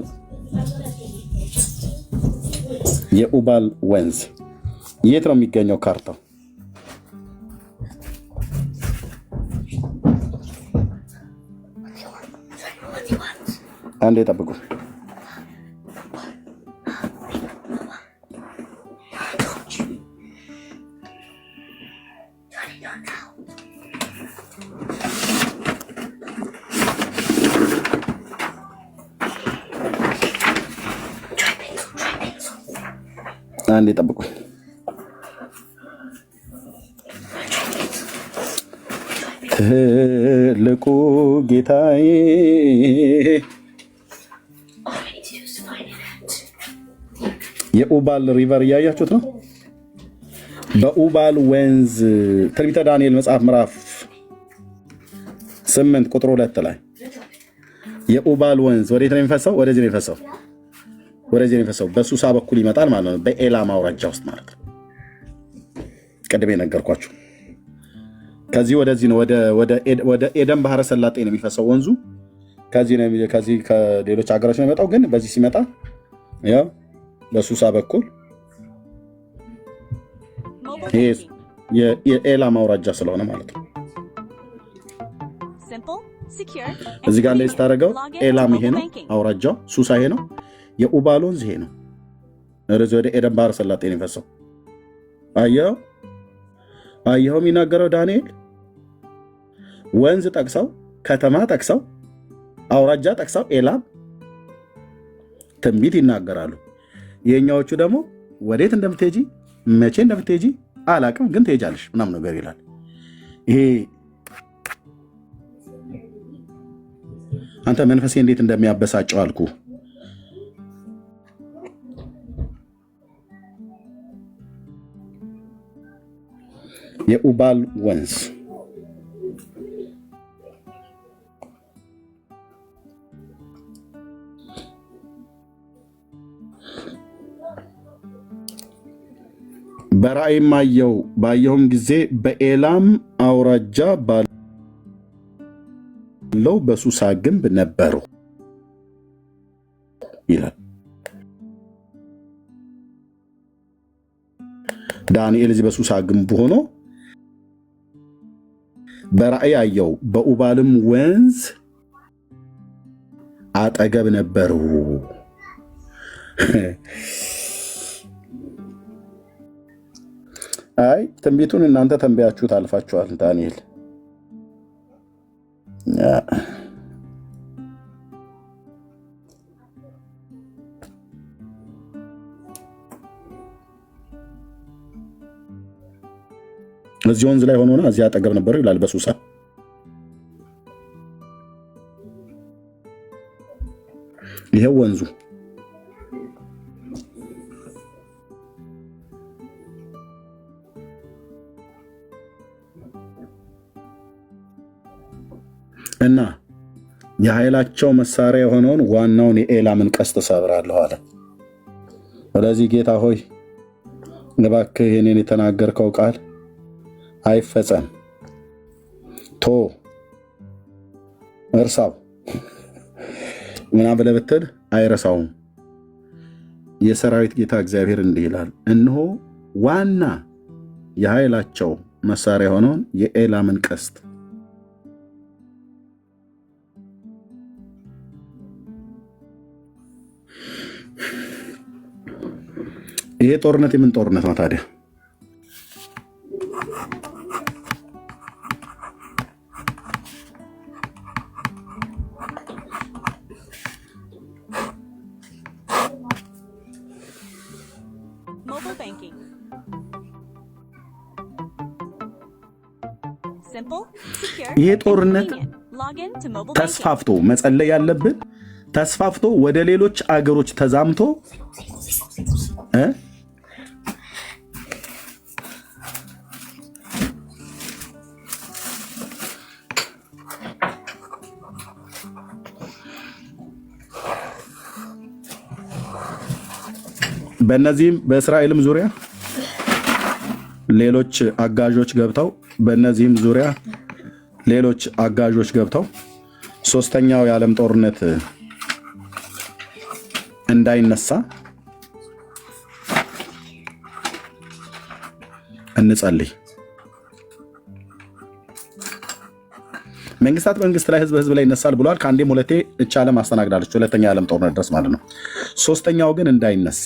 የኡባል ወንዝ የት ነው የሚገኘው? ካርታው አንዴ ጠብቁ። አንዴ ጠብቁ። ትልቁ ጌታዬ የኡባል ሪቨር እያያችሁት ነው። በኡባል ወንዝ ትንቢተ ዳንኤል መጽሐፍ ምዕራፍ 8 ቁጥር 2 ላይ የኡባል ወንዝ ወዴት ነው የሚፈሰው? ወደዚህ ነው የሚፈሰው። ወደዚህ ነው የሚፈሰው። በሱሳ በኩል ይመጣል ማለት ነው። በኤላም አውራጃ ውስጥ ማለት ነው። ቅድም የነገርኳችሁ ከዚህ ወደዚህ ነው። ወደ ኤደን ባህረ ሰላጤ ነው የሚፈሰው ወንዙ። ከዚህ ከሌሎች ሀገሮች ነው የሚመጣው። ግን በዚህ ሲመጣ ያው በሱሳ በኩል የኤላም አውራጃ ስለሆነ ማለት ነው። እዚህ ጋር ላይ ስታደርገው ኤላም ይሄ ነው አውራጃው፣ ሱሳ ይሄ ነው፣ የኡባል ወንዝ ይሄ ነው። ወደ ኤደን ባህረ ሰላጤ ነው የሚፈሰው። አየኸው የሚናገረው ዳንኤል ወንዝ ጠቅሰው፣ ከተማ ጠቅሰው፣ አውራጃ ጠቅሰው ኤላም ትንቢት ይናገራሉ። የኛዎቹ ደግሞ ወዴት እንደምትሄጂ መቼ እንደምትሄጂ አላቅም፣ ግን ትሄጃለሽ ምናምን ነገር ይላል። ይሄ አንተ መንፈሴ እንዴት እንደሚያበሳጨው አልኩ። የኡባል ወንዝ በራእይም ባየሁም ጊዜ በኤላም አውራጃ ባለው በሱሳ ግንብ ነበሩ ይላል። ዳንኤል እዚህ በሱሳ ግንብ ሆኖ በራእይ አየው፣ በኡባልም ወንዝ አጠገብ ነበሩ። አይ ትንቢቱን እናንተ ተንበያችሁት አልፋችኋል። ዳንኤል እዚህ ወንዝ ላይ ሆኖና እዚህ አጠገብ ነበሩ ይላል በሱሳ። ይሄው ወንዙ እና የኃይላቸው መሳሪያ የሆነውን ዋናውን የኤላምን ቀስት ሰብራለሁ አለ። ስለዚህ ጌታ ሆይ እባክህ የኔን የተናገርከው ቃል አይፈጸም፣ እርሳው ምናምን ብለህ ብትል አይረሳውም። የሰራዊት ጌታ እግዚአብሔር እንዲህ ይላል፣ እነሆ ዋና የኃይላቸው መሳሪያ የሆነውን የኤላምን ቀስት ይሄ ጦርነት የምን ጦርነት ነው ታዲያ? ይሄ ጦርነት ተስፋፍቶ መጸለይ ያለብን ተስፋፍቶ ወደ ሌሎች አገሮች ተዛምቶ በእነዚህም በእስራኤልም ዙሪያ ሌሎች አጋዦች ገብተው በእነዚህም ዙሪያ ሌሎች አጋዦች ገብተው ሶስተኛው የዓለም ጦርነት እንዳይነሳ እንጸልይ። መንግስታት መንግስት ላይ ህዝብ ላይ ይነሳል ብሏል። ከአንዴም ሁለቴ እቻ ዓለም አስተናግዳለች፣ ሁለተኛ የዓለም ጦርነት ድረስ ማለት ነው። ሶስተኛው ግን እንዳይነሳ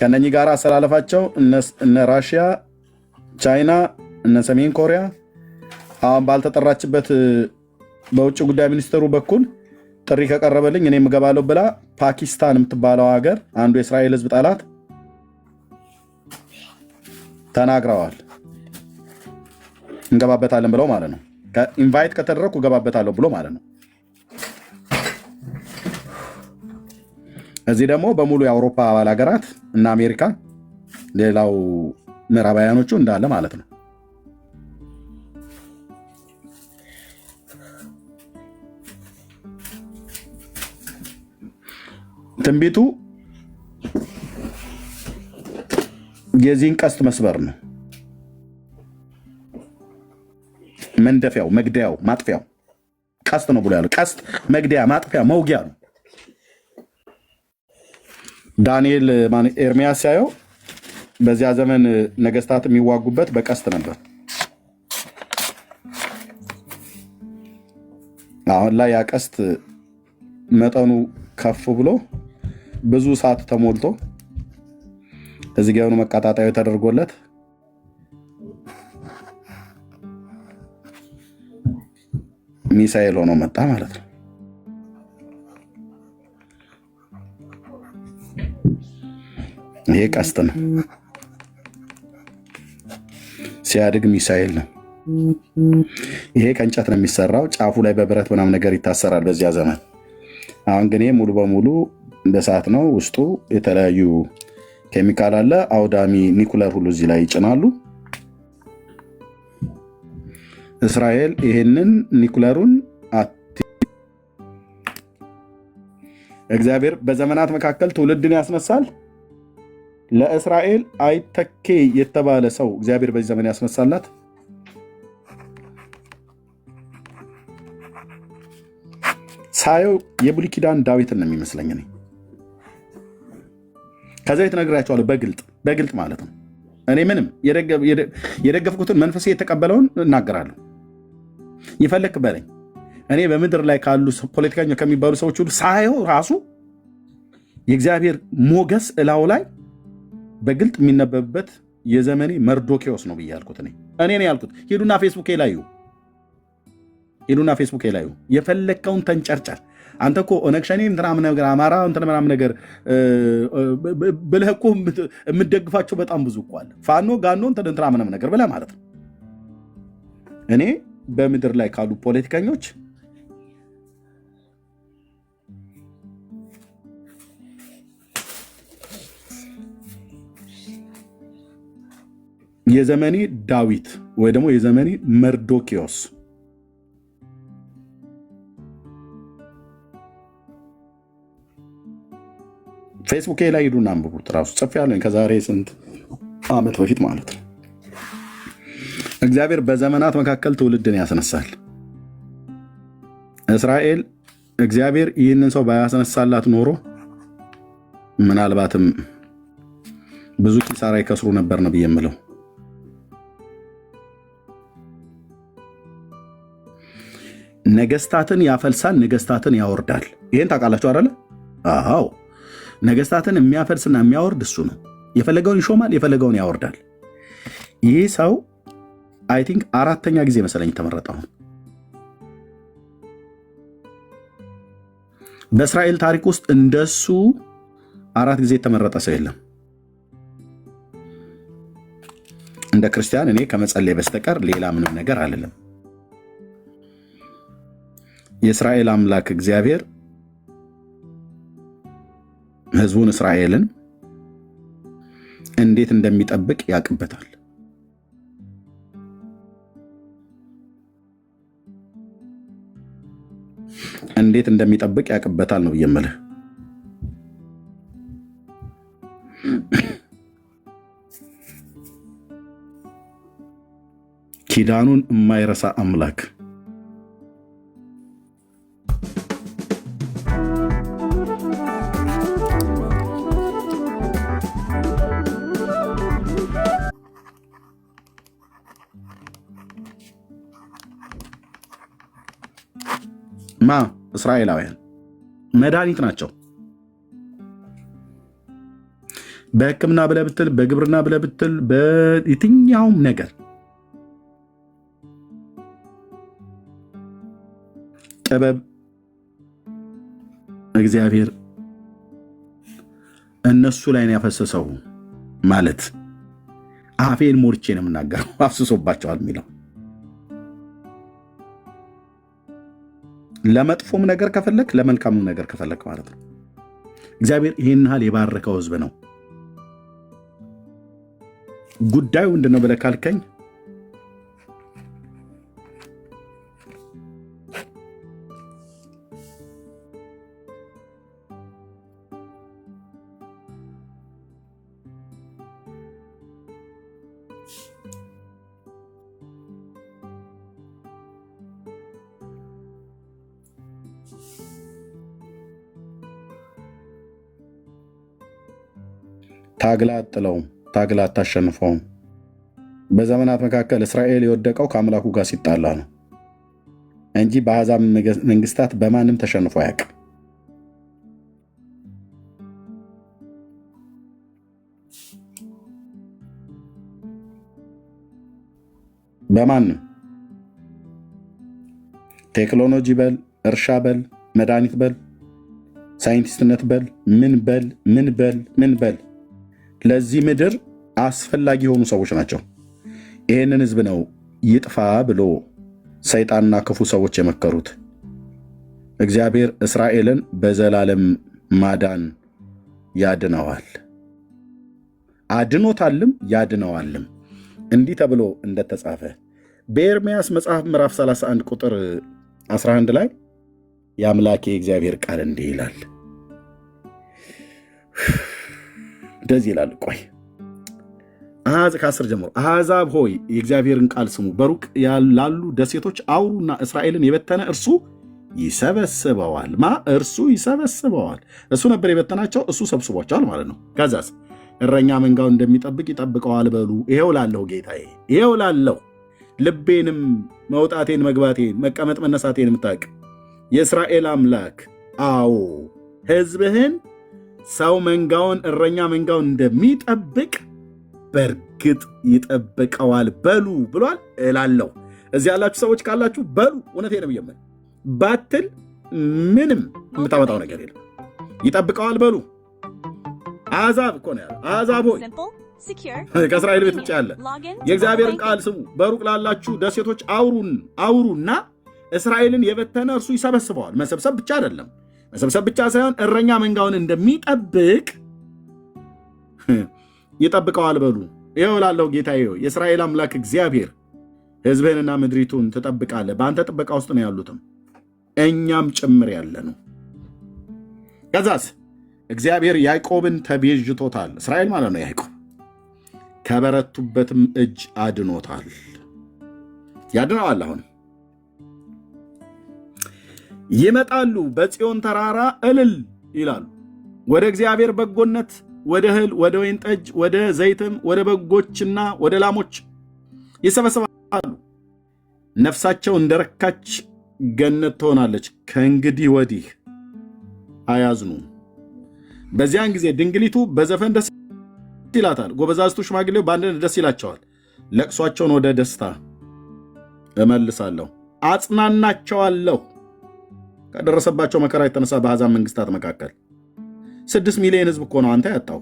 ከነኚህ ጋር አሰላለፋቸው እነ ራሽያ፣ ቻይና፣ እነ ሰሜን ኮሪያ አሁን ባልተጠራችበት በውጭ ጉዳይ ሚኒስትሩ በኩል ጥሪ ከቀረበልኝ እኔም እገባለሁ ብላ ፓኪስታን የምትባለው ሀገር አንዱ የእስራኤል ህዝብ ጠላት ተናግረዋል። እንገባበታለን ብለው ማለት ነው። ኢንቫይት ከተደረኩ እገባበታለሁ ብሎ ማለት ነው። እዚህ ደግሞ በሙሉ የአውሮፓ አባል ሀገራት እና አሜሪካ ሌላው ምዕራባውያኖቹ እንዳለ ማለት ነው። ትንቢቱ የዚህን ቀስት መስበር ነው። መንደፊያው፣ መግደያው፣ ማጥፊያው ቀስት ነው ብሎ ያለው። ቀስት መግደያ፣ ማጥፊያ፣ መውጊያ ነው። ዳንኤል ኤርሚያስ ሲያየው በዚያ ዘመን ነገስታት የሚዋጉበት በቀስት ነበር። አሁን ላይ ያ ቀስት መጠኑ ከፍ ብሎ ብዙ ሰዓት ተሞልቶ እዚህ ጋር የሆነ መቀጣጣዩ ተደርጎለት ሚሳኤል ሆኖ መጣ ማለት ነው። ይሄ ቀስት ነው። ሲያድግ ሚሳኤል ነው። ይሄ ከእንጨት ነው የሚሰራው። ጫፉ ላይ በብረት ምናምን ነገር ይታሰራል በዚያ ዘመን። አሁን ግን ሙሉ በሙሉ በሰዓት ነው። ውስጡ የተለያዩ ኬሚካል አለ። አውዳሚ ኒኩለር ሁሉ እዚህ ላይ ይጭናሉ። እስራኤል ይሄንን ኒኩለሩን እግዚአብሔር በዘመናት መካከል ትውልድን ያስነሳል። ለእስራኤል አይተኬ የተባለ ሰው እግዚአብሔር በዚህ ዘመን ያስነሳላት ሳየው የብሉይ ኪዳን ዳዊትን ነው የሚመስለኝ። እኔ ከዛ የተነግራቸዋለሁ በግልጥ ማለት ነው። እኔ ምንም የደገፍኩትን መንፈሴ የተቀበለውን እናገራለሁ። ይፈልክ በለኝ። እኔ በምድር ላይ ካሉ ፖለቲከኞች ከሚባሉ ሰዎች ሁሉ ሳየው ራሱ የእግዚአብሔር ሞገስ እላው ላይ በግልጥ የሚነበብበት የዘመኔ መርዶኪዎስ ነው ብዬ ያልኩት እኔ ነው ያልኩት። ሄዱና ፌስቡኬ ላይ የፈለከውን ተንጨርጨር። አንተ እኮ ኦነግ ሸኔ እንትና ምናምን ነገር አማራ እንትና ምናምን ነገር ብለህ እኮ የምትደግፋቸው በጣም ብዙ እኮ አለ። ፋኖ ጋኖ እንትና ምናምን ነገር ብለህ ማለት ነው። እኔ በምድር ላይ ካሉ ፖለቲከኞች የዘመኔ ዳዊት ወይ ደግሞ የዘመኔ መርዶኪዎስ ፌስቡክ ላይ ሂዱና አንብቡት። ራሱ ጽፌያለሁ ከዛሬ ስንት ዓመት በፊት ማለት ነው። እግዚአብሔር በዘመናት መካከል ትውልድን ያስነሳል። እስራኤል እግዚአብሔር ይህንን ሰው ባያስነሳላት ኖሮ ምናልባትም ብዙ ኪሳራ ይከስሩ ነበር ነው ብዬ የምለው። ነገስታትን ያፈልሳል፣ ነገስታትን ያወርዳል። ይሄን ታውቃላችሁ አይደለ? አዎ፣ ነገስታትን የሚያፈልስና የሚያወርድ እሱ ነው። የፈለገውን ይሾማል፣ የፈለገውን ያወርዳል። ይህ ሰው አይ ቲንክ 4ኛ ጊዜ መሰለኝ የተመረጠው። በእስራኤል ታሪክ ውስጥ እንደሱ 4 ጊዜ የተመረጠ ሰው የለም። እንደ ክርስቲያን እኔ ከመጸለይ በስተቀር ሌላ ምንም ነገር አልልም። የእስራኤል አምላክ እግዚአብሔር ህዝቡን እስራኤልን እንዴት እንደሚጠብቅ ያውቅበታል። እንዴት እንደሚጠብቅ ያውቅበታል ነው የምልህ። ኪዳኑን የማይረሳ አምላክ እስራኤላውያን መድኃኒት ናቸው። በሕክምና ብለህ ብትል፣ በግብርና ብለህ ብትል፣ በየትኛውም ነገር ጥበብ እግዚአብሔር እነሱ ላይ ነው ያፈሰሰው። ማለት አፌን ሞልቼ ነው የምናገረው፣ አፍስሶባቸዋል የሚለው ለመጥፎም ነገር ከፈለክ ለመልካምም ነገር ከፈለክ ማለት ነው። እግዚአብሔር ይህን ያህል የባረከው ህዝብ ነው። ጉዳዩ ምንድነው ብለህ ካልከኝ ታግላ አጥለውም፣ ታግላ አታሸንፈውም። በዘመናት መካከል እስራኤል የወደቀው ከአምላኩ ጋር ሲጣላ ነው እንጂ በአሕዛብ መንግስታት በማንም ተሸንፎ አያውቅም። በማንም ቴክኖሎጂ በል፣ እርሻ በል፣ መድኃኒት በል፣ ሳይንቲስትነት በል፣ ምን በል ለዚህ ምድር አስፈላጊ የሆኑ ሰዎች ናቸው። ይህንን ህዝብ ነው ይጥፋ ብሎ ሰይጣንና ክፉ ሰዎች የመከሩት። እግዚአብሔር እስራኤልን በዘላለም ማዳን ያድነዋል፣ አድኖታልም ያድነዋልም። እንዲህ ተብሎ እንደተጻፈ በኤርምያስ መጽሐፍ ምዕራፍ 31 ቁጥር 11 ላይ የአምላኬ የእግዚአብሔር ቃል እንዲህ ይላል። እንደዚህ ይላል። ቆይ ከ10 ጀምሮ አሕዛብ ሆይ የእግዚአብሔርን ቃል ስሙ፣ በሩቅ ላሉ ደሴቶች አውሩና እስራኤልን የበተነ እርሱ ይሰበስበዋል። እርሱ ይሰበስበዋል። እሱ ነበር የበተናቸው፣ እሱ ሰብስቧቸዋል ማለት ነው። ከዛስ እረኛ መንጋውን እንደሚጠብቅ ይጠብቀዋል በሉ። ይሄው ላለሁ ጌታዬ፣ ይሄው ላለሁ ልቤንም መውጣቴን መግባቴን መቀመጥ መነሳቴን የምታውቅ የእስራኤል አምላክ፣ አዎ ሕዝብህን ሰው መንጋውን እረኛ መንጋውን እንደሚጠብቅ በእርግጥ ይጠብቀዋል በሉ ብሏል እላለሁ። እዚህ ያላችሁ ሰዎች ካላችሁ በሉ። እውነቴን ነው የምልህ፣ ባትል ምንም የምታመጣው ነገር የለም። ይጠብቀዋል በሉ። አሕዛብ እኮ ነው ያለው። አሕዛብ ሆይ ከእስራኤል ቤት ውጭ ያለ የእግዚአብሔርን ቃል ስሙ፣ በሩቅ ላላችሁ ደሴቶች አውሩና እስራኤልን የበተነ እርሱ ይሰበስበዋል። መሰብሰብ ብቻ አይደለም፣ መሰብሰብ ብቻ ሳይሆን እረኛ መንጋውን እንደሚጠብቅ ይጠብቀዋል በሉ። ይኸው ላለው ጌታዬ የእስራኤል አምላክ እግዚአብሔር ሕዝብህንና ምድሪቱን ትጠብቃለህ። በአንተ ጥበቃ ውስጥ ነው ያሉትም እኛም ጭምር ያለ ነው። ከዛስ እግዚአብሔር ያዕቆብን ተቤዥቶታል። እስራኤል ማለት ነው ያዕቆብ። ከበረቱበትም እጅ አድኖታል፣ ያድነዋል። አሁን ይመጣሉ፣ በጽዮን ተራራ እልል ይላሉ። ወደ እግዚአብሔር በጎነት፣ ወደ እህል፣ ወደ ወይን ጠጅ፣ ወደ ዘይትም፣ ወደ በጎችና ወደ ላሞች ይሰበሰባሉ። ነፍሳቸው እንደረካች ገነት ትሆናለች። ከእንግዲህ ወዲህ አያዝኑም። በዚያን ጊዜ ድንግሊቱ በዘፈን ደስ ይላታል፣ ጎበዛዝቱ ሽማግሌው በአንድነት ደስ ይላቸዋል። ለቅሷቸውን ወደ ደስታ እመልሳለሁ፣ አጽናናቸዋለሁ። ከደረሰባቸው መከራ የተነሳ በአሕዛብ መንግስታት መካከል 6 ሚሊዮን ህዝብ እኮ ነው አንተ ያጣው።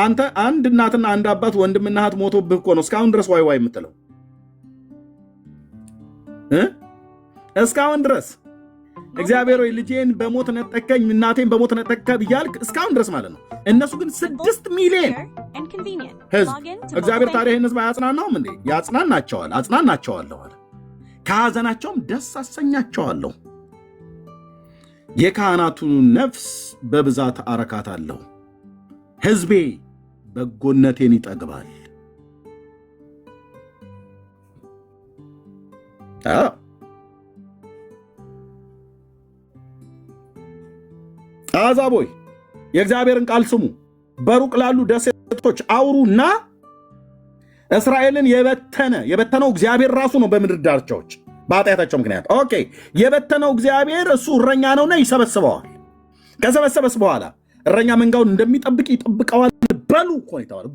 አንተ አንድ እናትና አንድ አባት ወንድምና እህት ሞቶብህ እኮ ነው እስካሁን ድረስ ዋይ ዋይ የምትለው እስካሁን ድረስ እግዚአብሔር ሆይ ልጄን በሞት ነጠቀኝ፣ እናቴን በሞት ነጠቀ ብያልክ እስካሁን ድረስ ማለት ነው። እነሱ ግን 6 ሚሊዮን ህዝብ። እግዚአብሔር ታዲያ ይህን ህዝብ አያጽናናውም እንዴ? ያጽናናቸዋል። አጽናናቸዋለሁ አለ፣ ከሐዘናቸውም ደስ አሰኛቸዋለሁ። የካህናቱን ነፍስ በብዛት አረካታለሁ፣ ህዝቤ በጎነቴን ይጠግባል። አሕዛብ ሆይ የእግዚአብሔርን ቃል ስሙ፣ በሩቅ ላሉ ደሴቶች አውሩና እስራኤልን የበተነው እግዚአብሔር ራሱ ነው። በምድር ዳርቻዎች በኃጢአታቸው ምክንያት የበተነው እግዚአብሔር እሱ እረኛ ነውና ይሰበስበዋል። ከሰበሰበስ በኋላ እረኛ መንጋውን እንደሚጠብቅ ይጠብቀዋል በሉ እኮ ይተዋል።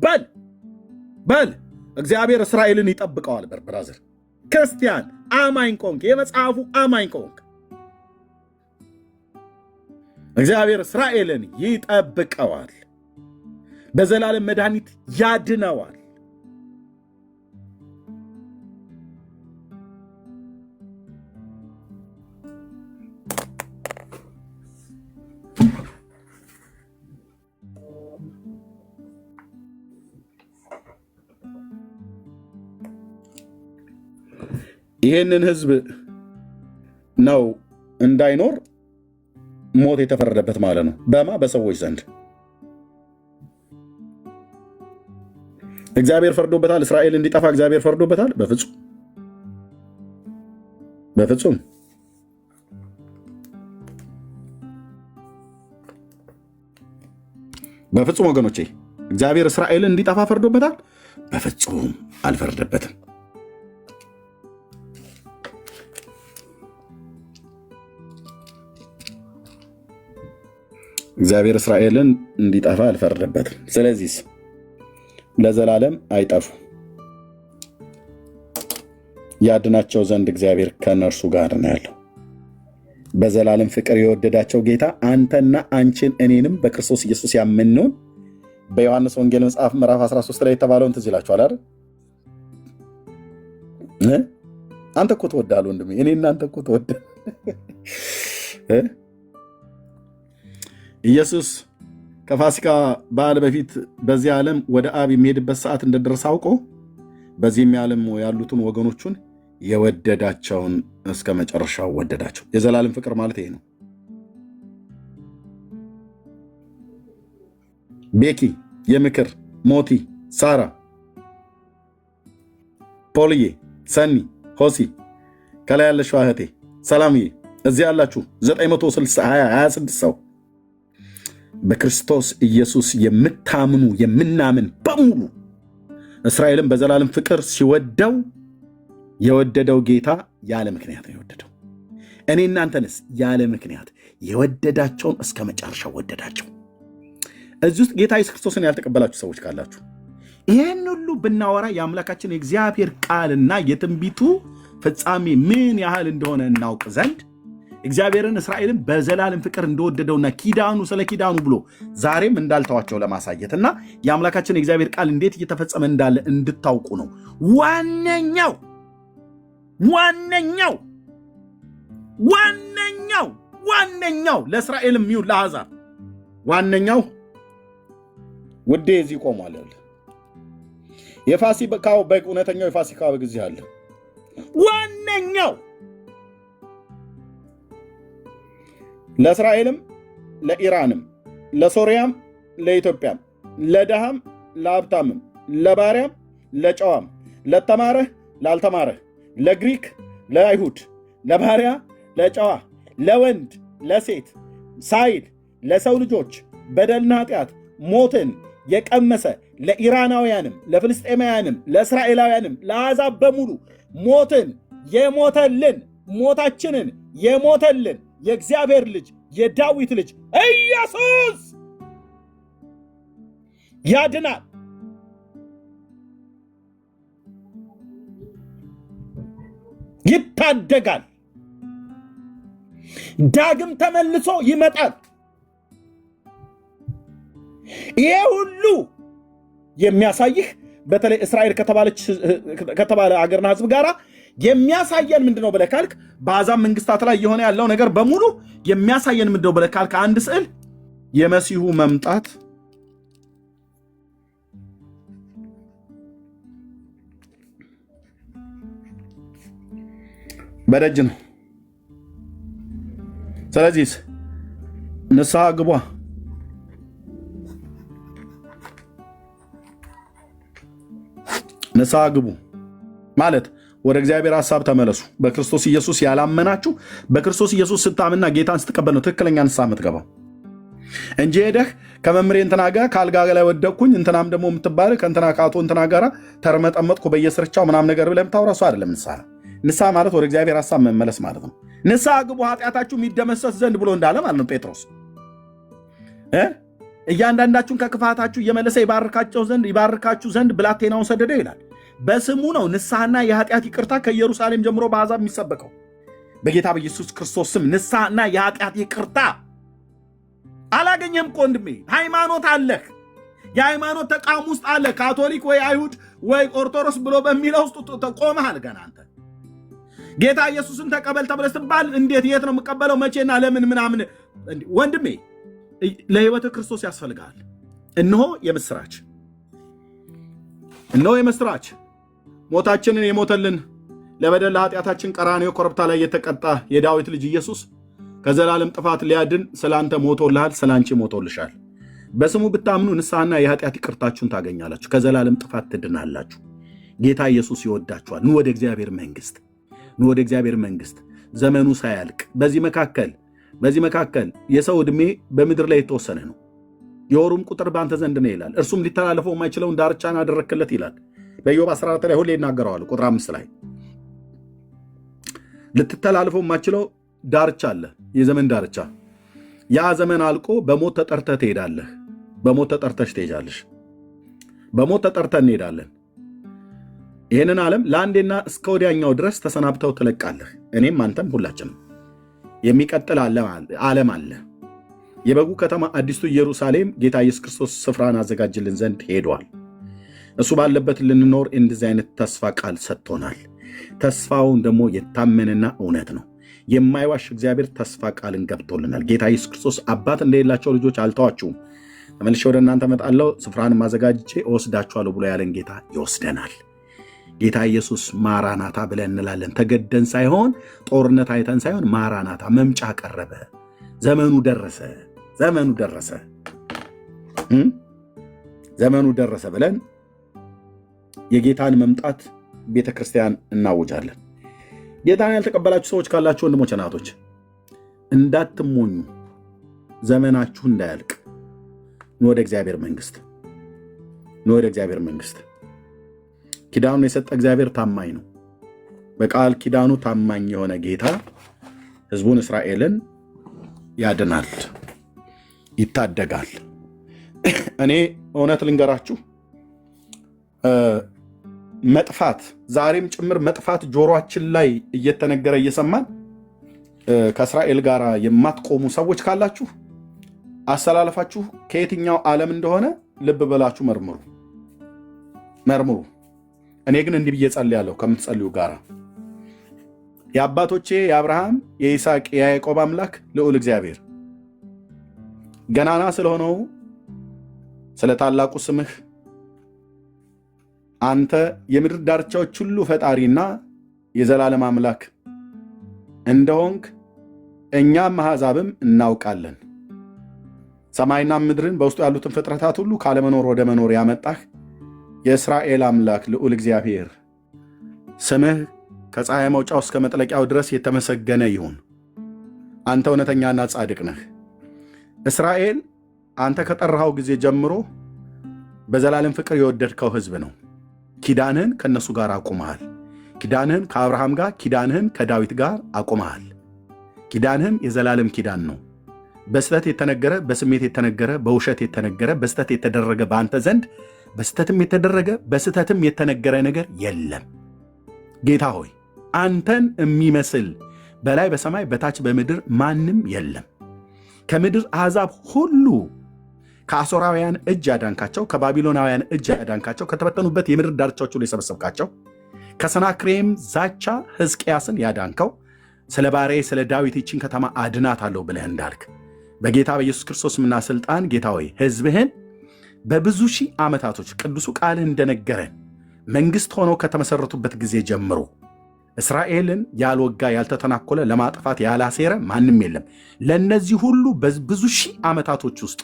በል እግዚአብሔር እስራኤልን ይጠብቀዋል። ብራዘር ክርስቲያን አማኝ ኮንክ፣ የመጽሐፉ አማኝ ኮንክ፣ እግዚአብሔር እስራኤልን ይጠብቀዋል፣ በዘላለም መድኃኒት ያድነዋል። ይህንን ህዝብ ነው እንዳይኖር ሞት የተፈረደበት ማለት ነው። በሰዎች ዘንድ እግዚአብሔር ፈርዶበታል። እስራኤል እንዲጠፋ እግዚአብሔር ፈርዶበታል? በፍጹም ወገኖቼ፣ እግዚአብሔር እስራኤልን እንዲጠፋ ፈርዶበታል? በፍጹም አልፈረደበትም። እግዚአብሔር እስራኤልን እንዲጠፋ አልፈረደበትም። ስለዚህ ለዘላለም አይጠፉ፣ ያድናቸው ዘንድ እግዚአብሔር ከነርሱ ጋር ነው ያለው። በዘላለም ፍቅር የወደዳቸው ጌታ አንተና አንቺን እኔንም በክርስቶስ ኢየሱስ ያመንነውን በዮሐንስ ወንጌል መጽሐፍ ምዕራፍ 13 ላይ የተባለውን ትዝ ይላችኋል አይደል? አንተ እኮ ትወዳለህ ወንድሜ፣ እኔ እናንተ እኮ ትወዳለህ። ኢየሱስ ከፋሲካ በዓል በፊት በዚህ ዓለም ወደ አብ የሚሄድበት ሰዓት እንደደረሰ አውቆ በዚህም ዓለም ያሉትን ወገኖቹን የወደዳቸውን እስከ መጨረሻው ወደዳቸው። የዘላለም ፍቅር ማለት ይሄ ነው። ቤኪ፣ የምክር ሞቲ፣ ሳራ፣ ፖልዬ፣ ሰኒ፣ ሆሲ፣ ከላይ ያለሽው እህቴ ሰላምዬ፣ እዚህ ያላችሁ 926 ሰው በክርስቶስ ኢየሱስ የምታምኑ የምናምን በሙሉ እስራኤልን በዘላለም ፍቅር ሲወደው የወደደው ጌታ ያለ ምክንያት ነው የወደደው። እኔ እናንተንስ ያለ ምክንያት የወደዳቸውን እስከ መጨረሻው ወደዳቸው። እዚህ ውስጥ ጌታ ኢየሱስ ክርስቶስን ያልተቀበላችሁ ሰዎች ካላችሁ ይህን ሁሉ ብናወራ የአምላካችን የእግዚአብሔር ቃልና የትንቢቱ ፍጻሜ ምን ያህል እንደሆነ እናውቅ ዘንድ እግዚአብሔርን እስራኤልን በዘላለም ፍቅር እንደወደደውና ኪዳኑ ስለ ኪዳኑ ብሎ ዛሬም እንዳልተዋቸው ለማሳየትና የአምላካችን የእግዚአብሔር ቃል እንዴት እየተፈጸመ እንዳለ እንድታውቁ ነው። ዋነኛው ለእስራኤልም ይሁን ለአሕዛብ ዋነኛው ውዴ እዚህ ቆሟል። የፋሲካው በግ እውነተኛው የፋሲካ በግ እዚህ አለ። ዋነኛው ለእስራኤልም ለኢራንም ለሶሪያም ለኢትዮጵያም ለድሃም ለሀብታምም ለባሪያም ለጨዋም ለተማረህ ላልተማረህ ለግሪክ ለአይሁድ ለባሪያ ለጨዋ ለወንድ ለሴት ሳይል ለሰው ልጆች በደልና ኃጢአት ሞትን የቀመሰ ለኢራናውያንም ለፍልስጤማውያንም ለእስራኤላውያንም ለአሕዛብ በሙሉ ሞትን የሞተልን ሞታችንን የሞተልን የእግዚአብሔር ልጅ የዳዊት ልጅ ኢየሱስ ያድናል። ይታደጋል። ዳግም ተመልሶ ይመጣል። ይሄ ሁሉ የሚያሳይህ በተለይ እስራኤል ከተባለ አገርና ሕዝብ ጋራ የሚያሳየን ምንድነው ብለህ ካልክ በአሕዛብ መንግስታት ላይ የሆነ ያለው ነገር በሙሉ የሚያሳየን ምንድነው ብለህ ካልክ አንድ ስዕል የመሲሁ መምጣት በደጅ ነው። ስለዚህ ንስሐ ግቧ። ንስሐ ግቡ ማለት ወደ እግዚአብሔር ሐሳብ ተመለሱ። በክርስቶስ ኢየሱስ ያላመናችሁ በክርስቶስ ኢየሱስ ስታምና ጌታን ስትቀበል ነው ትክክለኛ ንስሐ የምትገባው እንጂ ሄደህ ከመምሬ እንትና ጋር ከአልጋ ላይ ወደቅኩኝ እንትናም ደግሞ የምትባል ከእንትና ከአቶ እንትና ጋር ተርመጠመጥኩ በየስርቻው ምናም ነገር ብለህ የምታወራ እሱ አይደለም ንስሐ። ንስሐ ማለት ወደ እግዚአብሔር ሐሳብ መመለስ ማለት ነው። ንስሐ ግቡ ኃጢአታችሁ የሚደመሰስ ዘንድ ብሎ እንዳለ ማለት ነው ጴጥሮስ። እያንዳንዳችሁን ከክፋታችሁ እየመለሰ ይባርካችሁ ዘንድ ብላቴናውን ሰደደው ይላል። በስሙ ነው ንስሐና የኃጢአት ይቅርታ ከኢየሩሳሌም ጀምሮ በአሕዛብ የሚሰበከው። በጌታ በኢየሱስ ክርስቶስ ስም ንስሐና የኃጢአት ይቅርታ አላገኘም እኮ ወንድሜ። ሃይማኖት አለህ፣ የሃይማኖት ተቋም ውስጥ አለ። ካቶሊክ ወይ አይሁድ ወይ ኦርቶዶክስ ብሎ በሚለው ውስጥ ቆመሃል ገና አንተ። ጌታ ኢየሱስን ተቀበል ተብለህ ስትባል እንዴት የት ነው የምቀበለው መቼና ለምን ምናምን? ወንድሜ ለህይወት ክርስቶስ ያስፈልጋል። እነሆ የምስራች ሞታችንን የሞተልን ለበደል ለኃጢአታችን ቀራንዮ ኮረብታ ላይ የተቀጣ የዳዊት ልጅ ኢየሱስ ከዘላለም ጥፋት ሊያድን ስላንተ ሞቶልሃል፣ ስላንቺ ሞቶልሻል። በስሙ ብታምኑ ንስሐና የኃጢአት ይቅርታችሁን ታገኛላችሁ፣ ከዘላለም ጥፋት ትድናላችሁ። ጌታ ኢየሱስ ይወዳችኋል። ኑ ወደ እግዚአብሔር መንግሥት፣ ኑ ወደ እግዚአብሔር መንግሥት ዘመኑ ሳያልቅ። በዚህ መካከል የሰው ዕድሜ በምድር ላይ የተወሰነ ነው፣ የወሩም ቁጥር በአንተ ዘንድ ነው ይላል። እርሱም ሊተላለፈው የማይችለውን ዳርቻን አደረክለት ይላል። በኢዮብ 14 ላይ ሁሌ ይናገረዋል። ቁጥር 5 ላይ ልትተላለፈው የማይችለው ዳርቻ አለ፣ የዘመን ዳርቻ። ያ ዘመን አልቆ በሞት ተጠርተህ ትሄዳለህ፣ በሞት ተጠርተሽ ትሄጃለሽ፣ በሞት ተጠርተህ እንሄዳለን። ይህንን ዓለም ለአንዴና እስከ ወዲያኛው ድረስ ተሰናብተው ትለቃለህ። እኔም አንተም ሁላችንም። የሚቀጥል ዓለም አለ። የበጉ ከተማ አዲስቱ ኢየሩሳሌም ጌታ ኢየሱስ ክርስቶስ ስፍራን አዘጋጅልን ዘንድ ሄዷል። እሱ ባለበት ልንኖር እንደዚህ አይነት ተስፋ ቃል ሰጥቶናል። ተስፋውን ደግሞ የታመነና እውነት ነው። የማይዋሽ እግዚአብሔር ተስፋ ቃልን ገብቶልናል። ጌታ ኢየሱስ ክርስቶስ አባት እንደሌላቸው ልጆች አልተዋችሁም፣ ተመልሼ ወደ እናንተ እመጣለሁ፣ ስፍራንም አዘጋጅቼ እወስዳችኋለሁ ብሎ ያለን ጌታ ይወስደናል። ጌታ ኢየሱስ ማራናታ ብለን እንላለን። ተገደን ሳይሆን ጦርነት አይተን ሳይሆን ማራናታ፣ መምጫ ቀረበ፣ ዘመኑ ደረሰ፣ ዘመኑ ደረሰ፣ ዘመኑ ደረሰ ብለን የጌታን መምጣት ቤተ ክርስቲያን እናውጃለን። ጌታን ያልተቀበላችሁ ሰዎች ካላችሁ ወንድሞች፣ እናቶች እንዳትሞኙ፣ ዘመናችሁ እንዳያልቅ ኑ ወደ እግዚአብሔር መንግሥት፣ ኑ ወደ እግዚአብሔር መንግሥት። ኪዳኑን የሰጠ እግዚአብሔር ታማኝ ነው። በቃል ኪዳኑ ታማኝ የሆነ ጌታ ሕዝቡን እስራኤልን ያድናል፣ ይታደጋል። እኔ እውነት ልንገራችሁ፣ መጥፋት ዛሬም ጭምር መጥፋት ጆሮአችን ላይ እየተነገረ እየሰማን ከእስራኤል ጋር የማትቆሙ ሰዎች ካላችሁ አሰላለፋችሁ ከየትኛው ዓለም እንደሆነ ልብ በላችሁ መርምሩ። እኔ ግን እንዲህ ብዬ ጸልያለሁ ከምትጸልዩ ጋር የአባቶቼ የአብርሃም የይስሐቅ የያዕቆብ አምላክ ልዑል እግዚአብሔር ገናና ስለሆነው ስለ ታላቁ ስምህ አንተ የምድር ዳርቻዎች ሁሉ ፈጣሪና የዘላለም አምላክ እንደሆንክ እኛም አሕዛብም እናውቃለን። ሰማይና ምድርን በውስጡ ያሉትን ፍጥረታት ሁሉ ካለመኖር ወደ መኖር ያመጣህ የእስራኤል አምላክ ልዑል እግዚአብሔር ስምህ ከፀሐይ መውጫው እስከ መጥለቂያው ድረስ የተመሰገነ ይሁን። አንተ እውነተኛና ጻድቅ ነህ። እስራኤል አንተ ከጠራኸው ጊዜ ጀምሮ በዘላለም ፍቅር የወደድከው ሕዝብ ነው። ኪዳንህን ከእነሱ ጋር አቁመሃል። ኪዳንህን ከአብርሃም ጋር፣ ኪዳንህን ከዳዊት ጋር አቁመሃል። ኪዳንህም የዘላለም ኪዳን ነው። በስተት የተነገረ፣ በስሜት የተነገረ፣ በውሸት የተነገረ፣ በስተት የተደረገ በአንተ ዘንድ በስተትም የተደረገ በስተትም የተነገረ ነገር የለም። ጌታ ሆይ አንተን የሚመስል በላይ በሰማይ በታች በምድር ማንም የለም። ከምድር አሕዛብ ሁሉ ከአሦራውያን እጅ ያዳንካቸው፣ ከባቢሎናውያን እጅ ያዳንካቸው፣ ከተበተኑበት የምድር ዳርቻዎች ሁሉ የሰበሰብካቸው፣ ከሰናክሬም ዛቻ ሕዝቅያስን ያዳንከው፣ ስለ ባሪያዬ ስለ ዳዊት ይህችን ከተማ አድናታለሁ ብለህ እንዳልክ በጌታ በኢየሱስ ክርስቶስምና ሥልጣን ጌታ ሆይ ሕዝብህን በብዙ ሺህ ዓመታቶች ቅዱሱ ቃልህ እንደነገረን መንግሥት ሆነው ከተመሠረቱበት ጊዜ ጀምሮ እስራኤልን ያልወጋ ያልተተናኮለ ለማጥፋት ያላሴረ ማንም የለም። ለእነዚህ ሁሉ በብዙ ሺህ ዓመታቶች ውስጥ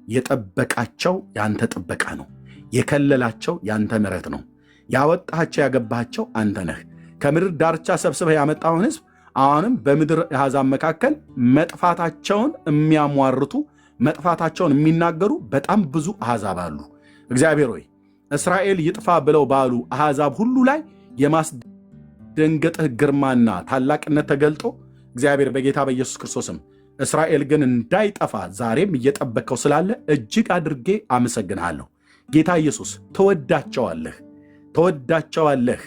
የጠበቃቸው ያንተ ጥበቃ ነው። የከለላቸው ያንተ ምሕረት ነው። ያወጣቸው ያገባቸው አንተ ነህ። ከምድር ዳርቻ ሰብስበህ ያመጣውን ሕዝብ አሁንም በምድር አሕዛብ መካከል መጥፋታቸውን የሚያሟርቱ መጥፋታቸውን የሚናገሩ በጣም ብዙ አሕዛብ አሉ። እግዚአብሔር ሆይ እስራኤል ይጥፋ ብለው ባሉ አሕዛብ ሁሉ ላይ የማስደንገጥህ ግርማና ታላቅነት ተገልጦ እግዚአብሔር በጌታ በኢየሱስ ክርስቶስም እስራኤል ግን እንዳይጠፋ ዛሬም እየጠበቀው ስላለ እጅግ አድርጌ አመሰግንሃለሁ። ጌታ ኢየሱስ ተወዳቸዋለህ።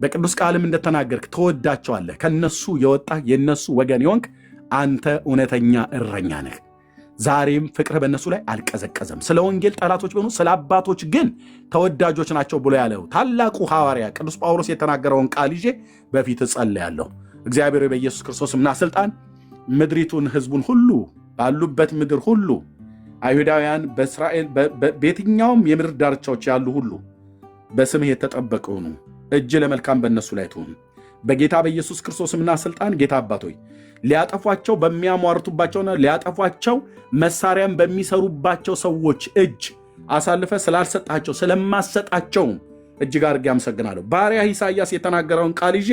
በቅዱስ ቃልም እንደተናገርክ ተወዳቸዋለህ። ከነሱ የወጣ የነሱ ወገን የሆንክ አንተ እውነተኛ እረኛ ነህ። ዛሬም ፍቅርህ በእነሱ ላይ አልቀዘቀዘም። ስለ ወንጌል ጠላቶች ቢሆኑ ስለ አባቶች ግን ተወዳጆች ናቸው ብሎ ያለው ታላቁ ሐዋርያ ቅዱስ ጳውሎስ የተናገረውን ቃል ይዤ በፊት እጸልያለሁ። እግዚአብሔር በኢየሱስ ክርስቶስምና ሥልጣን ምድሪቱን ሕዝቡን ሁሉ ባሉበት ምድር ሁሉ አይሁዳውያን በእስራኤል በየትኛውም የምድር ዳርቻዎች ያሉ ሁሉ በስምህ የተጠበቁ ሁኑ። እጅ ለመልካም በእነሱ ላይ ትሁን። በጌታ በኢየሱስ ክርስቶስምና ስልጣን ጌታ አባቶይ ሊያጠፏቸው በሚያሟርቱባቸውና ሊያጠፏቸው መሳሪያን በሚሰሩባቸው ሰዎች እጅ አሳልፈ ስላልሰጣቸው ስለማሰጣቸው እጅግ አድርጌ አመሰግናለሁ። ባሪያ ኢሳይያስ የተናገረውን ቃል ይዤ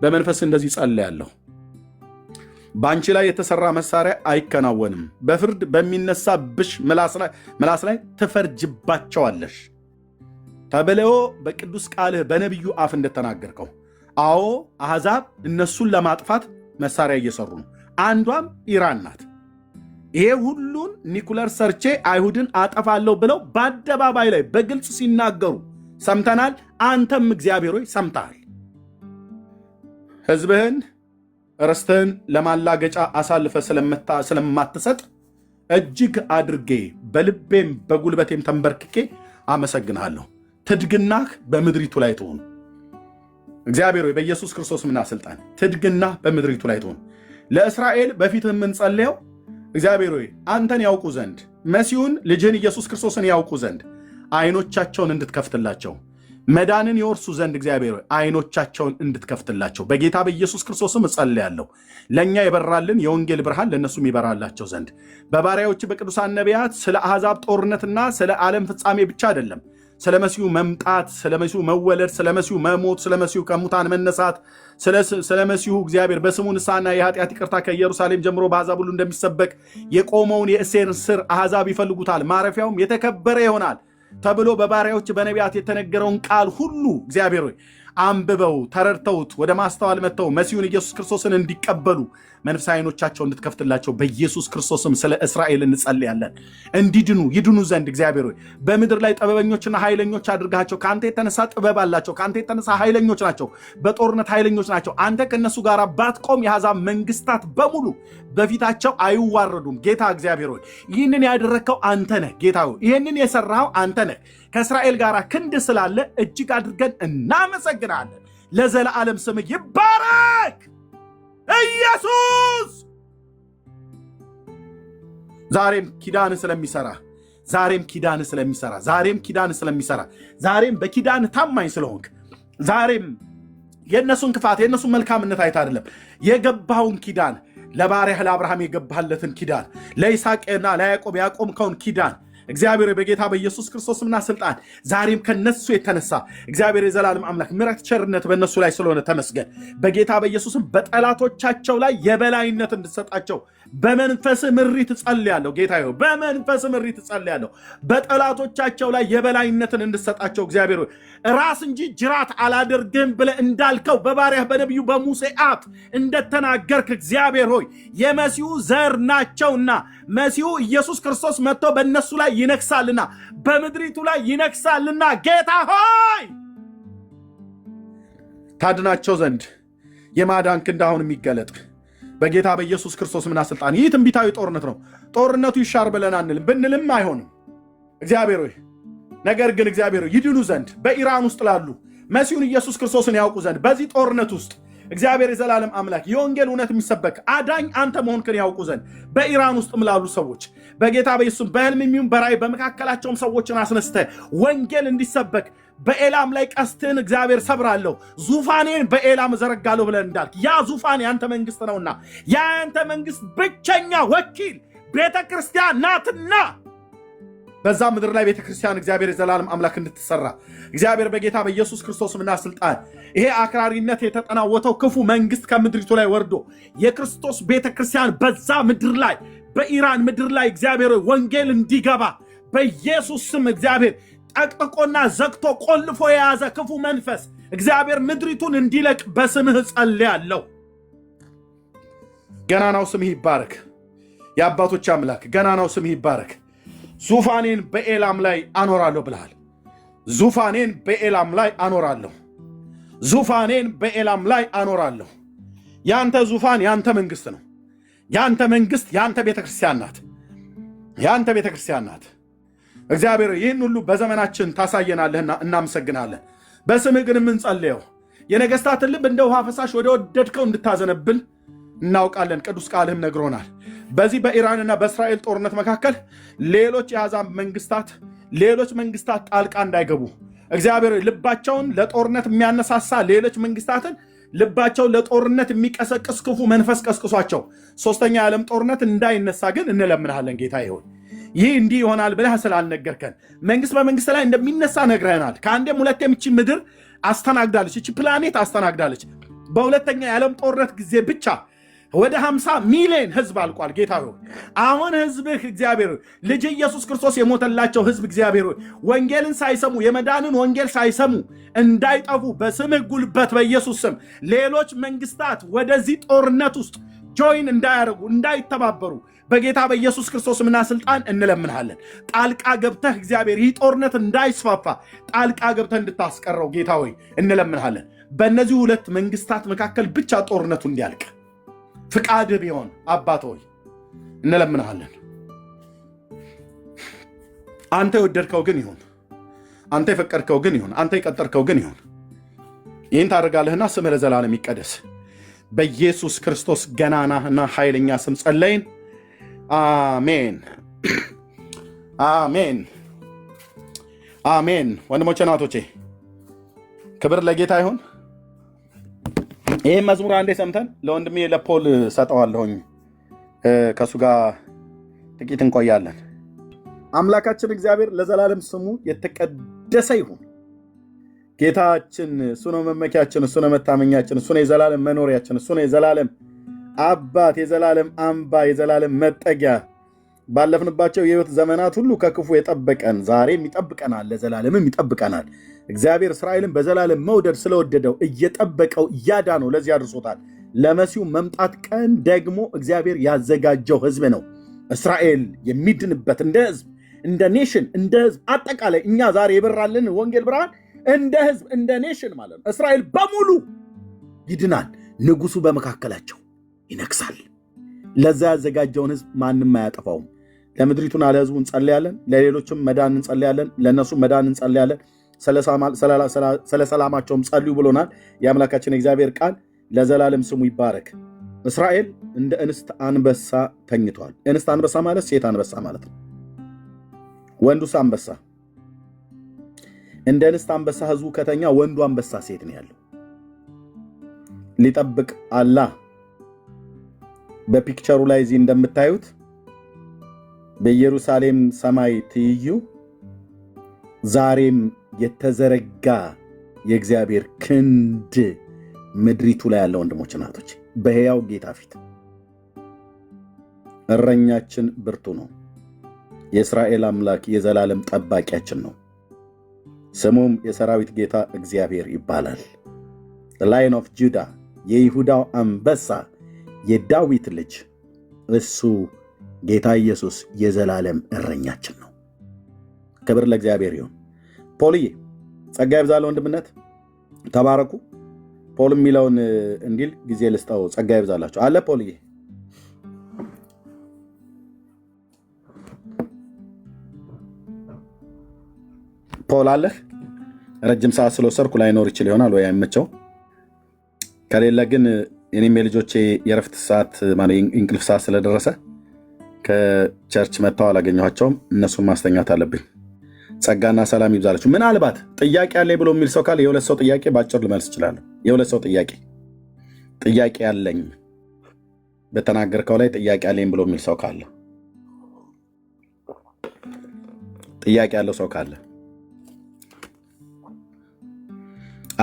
በመንፈስ እንደዚህ ጸልያለሁ። በአንቺ ላይ የተሰራ መሳሪያ አይከናወንም። በፍርድ በሚነሳብሽ ምላስ ላይ ትፈርጅባቸዋለሽ ተብለው በቅዱስ ቃልህ በነቢዩ አፍ እንደተናገርከው፣ አዎ አሕዛብ እነሱን ለማጥፋት መሳሪያ እየሰሩ ነው። አንዷም ኢራን ናት። ይሄ ሁሉን ኒኩለር ሰርቼ አይሁድን አጠፋለሁ ብለው በአደባባይ ላይ በግልጽ ሲናገሩ ሰምተናል። አንተም እግዚአብሔር ሆይ ሰምተሃል። ሕዝብህን ርስትህን ለማላገጫ አሳልፈ ስለማትሰጥ እጅግ አድርጌ በልቤም በጉልበቴም ተንበርክኬ አመሰግንሃለሁ። ትድግናህ በምድሪቱ ላይ ትሆን እግዚአብሔር ሆይ በኢየሱስ ክርስቶስ ምና ስልጣን ትድግና በምድሪቱ ላይ ትሆን። ለእስራኤል በፊትህ የምንጸልየው እግዚአብሔር ሆይ አንተን ያውቁ ዘንድ መሲሁን ልጅህን ኢየሱስ ክርስቶስን ያውቁ ዘንድ አይኖቻቸውን እንድትከፍትላቸው መዳንን ይወርሱ ዘንድ እግዚአብሔር ሆይ አይኖቻቸውን እንድትከፍትላቸው በጌታ በኢየሱስ ክርስቶስም እጸልያለሁ። ለእኛ የበራልን የወንጌል ብርሃን ለእነሱም ይበራላቸው ዘንድ በባሪያዎች በቅዱሳን ነቢያት ስለ አሕዛብ ጦርነትና ስለ ዓለም ፍጻሜ ብቻ አይደለም፣ ስለ መሲሁ መምጣት፣ ስለ መሲሁ መወለድ፣ ስለ መሲሁ መሞት፣ ስለ መሲሁ ከሙታን መነሳት፣ ስለ መሲሁ እግዚአብሔር በስሙ ንስሐና የኃጢአት ይቅርታ ከኢየሩሳሌም ጀምሮ በአሕዛብ ሁሉ እንደሚሰበክ የቆመውን የእሴይን ሥር አሕዛብ ይፈልጉታል፣ ማረፊያውም የተከበረ ይሆናል ተብሎ በባሪያዎች በነቢያት የተነገረውን ቃል ሁሉ እግዚአብሔር ሆይ አንብበው ተረድተውት ወደ ማስተዋል መጥተው መሲሁን ኢየሱስ ክርስቶስን እንዲቀበሉ መንፈሳዊ ዓይኖቻቸው እንድትከፍትላቸው በኢየሱስ ክርስቶስም ስለ እስራኤል እንጸልያለን። እንዲድኑ ይድኑ ዘንድ እግዚአብሔር ሆይ በምድር ላይ ጥበበኞችና ኃይለኞች አድርጋቸው። ከአንተ የተነሳ ጥበብ አላቸው፣ ከአንተ የተነሳ ኃይለኞች ናቸው፣ በጦርነት ኃይለኞች ናቸው። አንተ ከእነሱ ጋር ባትቆም የአሕዛብ መንግስታት በሙሉ በፊታቸው አይዋረዱም። ጌታ እግዚአብሔር ሆይ ይህንን ያደረግከው አንተ ነህ። ጌታ ሆይ ይህንን የሰራኸው አንተ ነህ። ከእስራኤል ጋር ክንድ ስላለ እጅግ አድርገን እናመሰግናለን። ለዘለዓለም ስምህ ይባረክ ኢየሱስ። ዛሬም ኪዳን ስለሚሰራ ዛሬም በኪዳን ታማኝ ስለሆንክ ዛሬም የእነሱን ክፋት የእነሱን መልካምነት አይታ አይደለም የገባውን ኪዳን ለባሪያህ ለአብርሃም የገባህለትን ኪዳን ለይስሐቅና ለያዕቆብ ያቆምከውን ኪዳን እግዚአብሔር በጌታ በኢየሱስ ክርስቶስና ስልጣን ዛሬም ከነሱ የተነሳ እግዚአብሔር የዘላለም አምላክ ምሕረት ቸርነት በእነሱ ላይ ስለሆነ ተመስገን። በጌታ በኢየሱስም በጠላቶቻቸው ላይ የበላይነት እንድትሰጣቸው በመንፈስ ምሪት ጸልያለሁ። ጌታ ሆይ በመንፈስ ምሪት ጸልያለሁ። በጠላቶቻቸው ላይ የበላይነትን እንድትሰጣቸው እግዚአብሔር ሆይ ራስ እንጂ ጅራት አላደርግም ብለህ እንዳልከው በባሪያህ በነቢዩ በሙሴ አፍ እንደተናገርክ እግዚአብሔር ሆይ የመሲሁ ዘር ናቸውና መሲሁ ኢየሱስ ክርስቶስ መጥቶ በእነሱ ላይ ይነግሳልና በምድሪቱ ላይ ይነግሳልና ጌታ ሆይ ታድናቸው ዘንድ የማዳን ክንድ አሁን የሚገለጥ በጌታ በኢየሱስ ክርስቶስ ምና ስልጣን። ይህ ትንቢታዊ ጦርነት ነው። ጦርነቱ ይሻር ብለን አንልም፣ ብንልም አይሆንም እግዚአብሔር ሆይ። ነገር ግን እግዚአብሔር ሆይ ይድኑ ዘንድ በኢራን ውስጥ ላሉ መሲሁን ኢየሱስ ክርስቶስን ያውቁ ዘንድ በዚህ ጦርነት ውስጥ እግዚአብሔር የዘላለም አምላክ የወንጌል እውነት የሚሰበክ አዳኝ አንተ መሆንክን ያውቁ ዘንድ በኢራን ውስጥ ምላሉ ሰዎች በጌታ በኢየሱስ በሕልም የሚሆን በራእይ በመካከላቸውም ሰዎችን አስነስተ ወንጌል እንዲሰበክ በኤላም ላይ ቀስትህን እግዚአብሔር ሰብራለሁ፣ ዙፋኔን በኤላም እዘረጋለሁ ብለን እንዳልክ ያ ዙፋን ያንተ መንግስት ነውና ያንተ መንግስት ብቸኛ ወኪል ቤተ ክርስቲያን ናትና በዛ ምድር ላይ ቤተ ክርስቲያን እግዚአብሔር የዘላለም አምላክ እንድትሰራ እግዚአብሔር በጌታ በኢየሱስ ክርስቶስምና ስልጣን ይሄ አክራሪነት የተጠናወተው ክፉ መንግስት ከምድሪቱ ላይ ወርዶ የክርስቶስ ቤተ ክርስቲያን በዛ ምድር ላይ በኢራን ምድር ላይ እግዚአብሔር ወንጌል እንዲገባ በኢየሱስ ስም እግዚአብሔር ጠቅጥቆና ዘግቶ ቆልፎ የያዘ ክፉ መንፈስ እግዚአብሔር ምድሪቱን እንዲለቅ በስምህ ጸልያለሁ። ገናናው ስምህ ይባረክ። የአባቶች አምላክ ገናናው ስምህ ይባረክ። ዙፋኔን በኤላም ላይ አኖራለሁ ብለሃል። ዙፋኔን በኤላም ላይ አኖራለሁ። ዙፋኔን በኤላም ላይ አኖራለሁ። ያንተ ዙፋን ያንተ መንግስት ነው። ያንተ መንግስት ያንተ ቤተክርስቲያን ናት። ያንተ ቤተክርስቲያን ናት። እግዚአብሔር ይህን ሁሉ በዘመናችን ታሳየናለህና እናመሰግናለን። በስምህ ግን የምንጸልየው የነገስታትን ልብ እንደ ውሃ ፈሳሽ ወደ ወደድከው እንድታዘነብል እናውቃለን። ቅዱስ ቃልህም ነግሮናል። በዚህ በኢራንና በእስራኤል ጦርነት መካከል ሌሎች የአሕዛብ መንግስታት ሌሎች መንግስታት ጣልቃ እንዳይገቡ እግዚአብሔር ልባቸውን ለጦርነት የሚያነሳሳ ሌሎች መንግስታትን ልባቸው ለጦርነት የሚቀሰቅስ ክፉ መንፈስ ቀስቅሷቸው ሶስተኛ የዓለም ጦርነት እንዳይነሳ ግን እንለምናለን። ጌታ ይሁን ይህ እንዲህ ይሆናል ብለህ ስላልነገርከን መንግስት በመንግስት ላይ እንደሚነሳ ነግረናል። ከአንዴም ሁለቴም እቺ ምድር አስተናግዳለች፣ እቺ ፕላኔት አስተናግዳለች። በሁለተኛ የዓለም ጦርነት ጊዜ ብቻ ወደ 50 ሚሊዮን ህዝብ አልቋል። ጌታ ሆይ አሁን ህዝብህ እግዚአብሔር ልጅ ኢየሱስ ክርስቶስ የሞተላቸው ህዝብ እግዚአብሔር ወንጌልን ሳይሰሙ የመዳንን ወንጌል ሳይሰሙ እንዳይጠፉ በስምህ ጉልበት በኢየሱስ ስም ሌሎች መንግስታት ወደዚህ ጦርነት ውስጥ ጆይን እንዳያደርጉ እንዳይተባበሩ በጌታ በኢየሱስ ክርስቶስ ስምና ስልጣን እንለምንሃለን። ጣልቃ ገብተህ እግዚአብሔር ይህ ጦርነት እንዳይስፋፋ ጣልቃ ገብተህ እንድታስቀረው ጌታ ሆይ እንለምንሃለን። በእነዚህ ሁለት መንግስታት መካከል ብቻ ጦርነቱ እንዲያልቅ ፍቃድ ቢሆን አባት ሆይ እንለምንሃለን። አንተ የወደድከው ግን ይሁን፣ አንተ የፈቀድከው ግን ይሁን፣ አንተ የቀጠርከው ግን ይሁን። ይህን ታደርጋለህና ስምህ ለዘላለም ይቀደስ። በኢየሱስ ክርስቶስ ገናናና ኃይለኛ ስም ጸለይን። አሜን፣ አሜን፣ አሜን። ወንድሞቼ ናቶቼ ክብር ለጌታ ይሁን። ይህ መዝሙር አንዴ ሰምተን ለወንድሜ ለፖል ሰጠዋለሁኝ። ከእሱ ጋር ጥቂት እንቆያለን። አምላካችን እግዚአብሔር ለዘላለም ስሙ የተቀደሰ ይሁን። ጌታችን እሱ ነው መመኪያችን፣ እሱ ነው መታመኛችን፣ እሱ ነው የዘላለም መኖሪያችን፣ እሱ ነው የዘላለም አባት፣ የዘላለም አምባ፣ የዘላለም መጠጊያ። ባለፍንባቸው የህይወት ዘመናት ሁሉ ከክፉ የጠበቀን ዛሬም ይጠብቀናል፣ ለዘላለምም ይጠብቀናል። እግዚአብሔር እስራኤልን በዘላለም መውደድ ስለወደደው እየጠበቀው እያዳነው ለዚህ አድርሶታል። ለመሲሁ መምጣት ቀን ደግሞ እግዚአብሔር ያዘጋጀው ህዝብ ነው። እስራኤል የሚድንበት እንደ ህዝብ፣ እንደ ኔሽን፣ እንደ ህዝብ አጠቃላይ እኛ ዛሬ የበራልን ወንጌል ብርሃን እንደ ህዝብ፣ እንደ ኔሽን ማለት ነው። እስራኤል በሙሉ ይድናል። ንጉሱ በመካከላቸው ይነግሳል። ለዛ ያዘጋጀውን ህዝብ ማንም አያጠፋውም። ለምድሪቱና ለህዝቡ እንጸልያለን። ለሌሎችም መዳን እንጸልያለን። ለእነሱ መዳን እንጸልያለን። ስለ ሰላማቸውም ጸልዩ ብሎናል የአምላካችን የእግዚአብሔር ቃል። ለዘላለም ስሙ ይባረክ። እስራኤል እንደ እንስት አንበሳ ተኝቷል። እንስት አንበሳ ማለት ሴት አንበሳ ማለት ነው። ወንዱስ አንበሳ። እንደ እንስት አንበሳ ህዝቡ ከተኛ፣ ወንዱ አንበሳ ሴት ነው ያለው። ሊጠብቅ አላህ በፒክቸሩ ላይ እዚህ እንደምታዩት በኢየሩሳሌም ሰማይ ትይዩ ዛሬም የተዘረጋ የእግዚአብሔር ክንድ ምድሪቱ ላይ ያለ ወንድሞች እናቶች፣ በሕያው ጌታ ፊት እረኛችን ብርቱ ነው። የእስራኤል አምላክ የዘላለም ጠባቂያችን ነው። ስሙም የሰራዊት ጌታ እግዚአብሔር ይባላል። ላይን ኦፍ ጁዳ፣ የይሁዳው አንበሳ፣ የዳዊት ልጅ እሱ ጌታ ኢየሱስ የዘላለም እረኛችን ነው። ክብር ለእግዚአብሔር ይሁን። ፖልዬ ጸጋ ይብዛል ወንድምነት፣ ተባረኩ። ፖል የሚለውን እንዲል ጊዜ ልስጠው። ጸጋ ይብዛላችሁ አለ ፖልዬ። ፖል አለህ? ረጅም ሰዓት ስለወሰድኩ ላይኖር ይችል ይሆናል ወይ አይመቸው። ከሌለ ግን እኔም የልጆቼ የረፍት ሰዓት እንቅልፍ ሰዓት ስለደረሰ ከቸርች መጥተው አላገኘኋቸውም። እነሱን ማስተኛት አለብኝ። ጸጋና ሰላም ይብዛላችሁ። ምናልባት ጥያቄ አለኝ ብሎ የሚል ሰው ካለ የሁለት ሰው ጥያቄ በአጭር ልመልስ እችላለሁ። የሁለት ሰው ጥያቄ አለኝ በተናገርከው ላይ ጥያቄ አለኝ ብሎ የሚል ሰው ካለ፣ ጥያቄ ያለው ሰው ካለ፣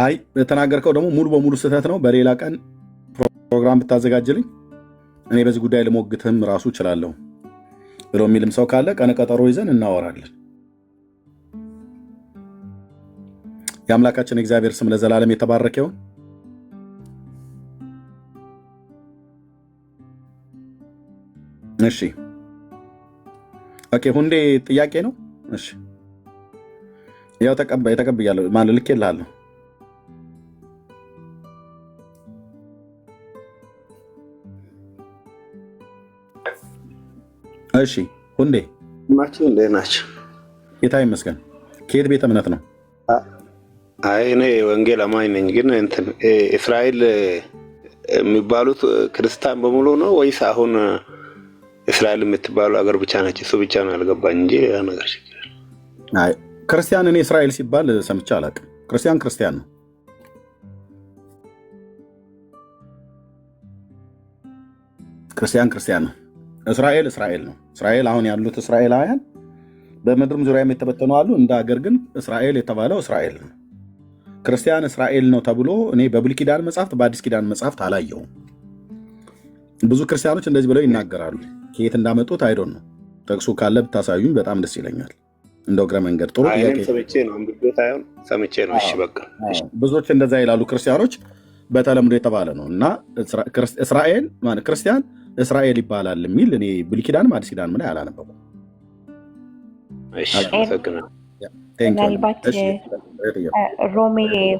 አይ በተናገርከው ደግሞ ሙሉ በሙሉ ስህተት ነው፣ በሌላ ቀን ፕሮግራም ብታዘጋጅልኝ እኔ በዚህ ጉዳይ ልሞግትህም ራሱ እችላለሁ ብሎ የሚልም ሰው ካለ ቀነ ቀጠሮ ይዘን እናወራለን። የአምላካችን እግዚአብሔር ስም ለዘላለም የተባረከ ይሁን። እሺ ኦኬ። ሁንዴ ጥያቄ ነው። እሺ ያው ተቀብያለሁ ማለት ልኬልሃለሁ። እሺ ሁንዴ
ናችሁ? እንዴት ናችሁ?
ጌታ ይመስገን። ከየት ቤተ እምነት ነው?
አይ እኔ ወንጌል አማኝ ነኝ። ግን እንትን እስራኤል የሚባሉት ክርስቲያን በሙሉ ነው ወይስ አሁን እስራኤል የምትባለው አገር ብቻ ነች? እሱ ብቻ ነው ያልገባኝ እንጂ ያ ነገር ችግር።
አይ ክርስቲያን፣ እኔ እስራኤል ሲባል ሰምቼ አላውቅም። ክርስቲያን ነው። ክርስቲያን ነው። እስራኤል ነው። እስራኤል አሁን ያሉት እስራኤላውያን በምድርም ዙሪያ የተበተኑ አሉ። እንደ ሀገር ግን እስራኤል የተባለው እስራኤል ነው። ክርስቲያን እስራኤል ነው ተብሎ እኔ በብሉይ ኪዳን መጽሐፍት በአዲስ ኪዳን መጽሐፍት አላየውም። ብዙ ክርስቲያኖች እንደዚህ ብለው ይናገራሉ። ከየት እንዳመጡት አይዶን ነው። ጥቅሱ ካለ ብታሳዩኝ በጣም ደስ ይለኛል። እንደው እግረ መንገድ ጥሩ
ሰምቼ ነው። እሺ በቃ
ብዙዎች እንደዛ ይላሉ ክርስቲያኖች፣ በተለምዶ የተባለ ነው እና እስራኤል ማለት ክርስቲያን እስራኤል ይባላል የሚል እኔ ብሉይ ኪዳንም አዲስ ኪዳንም ላይ አላነበኩም።
ምናልባት ሮሜ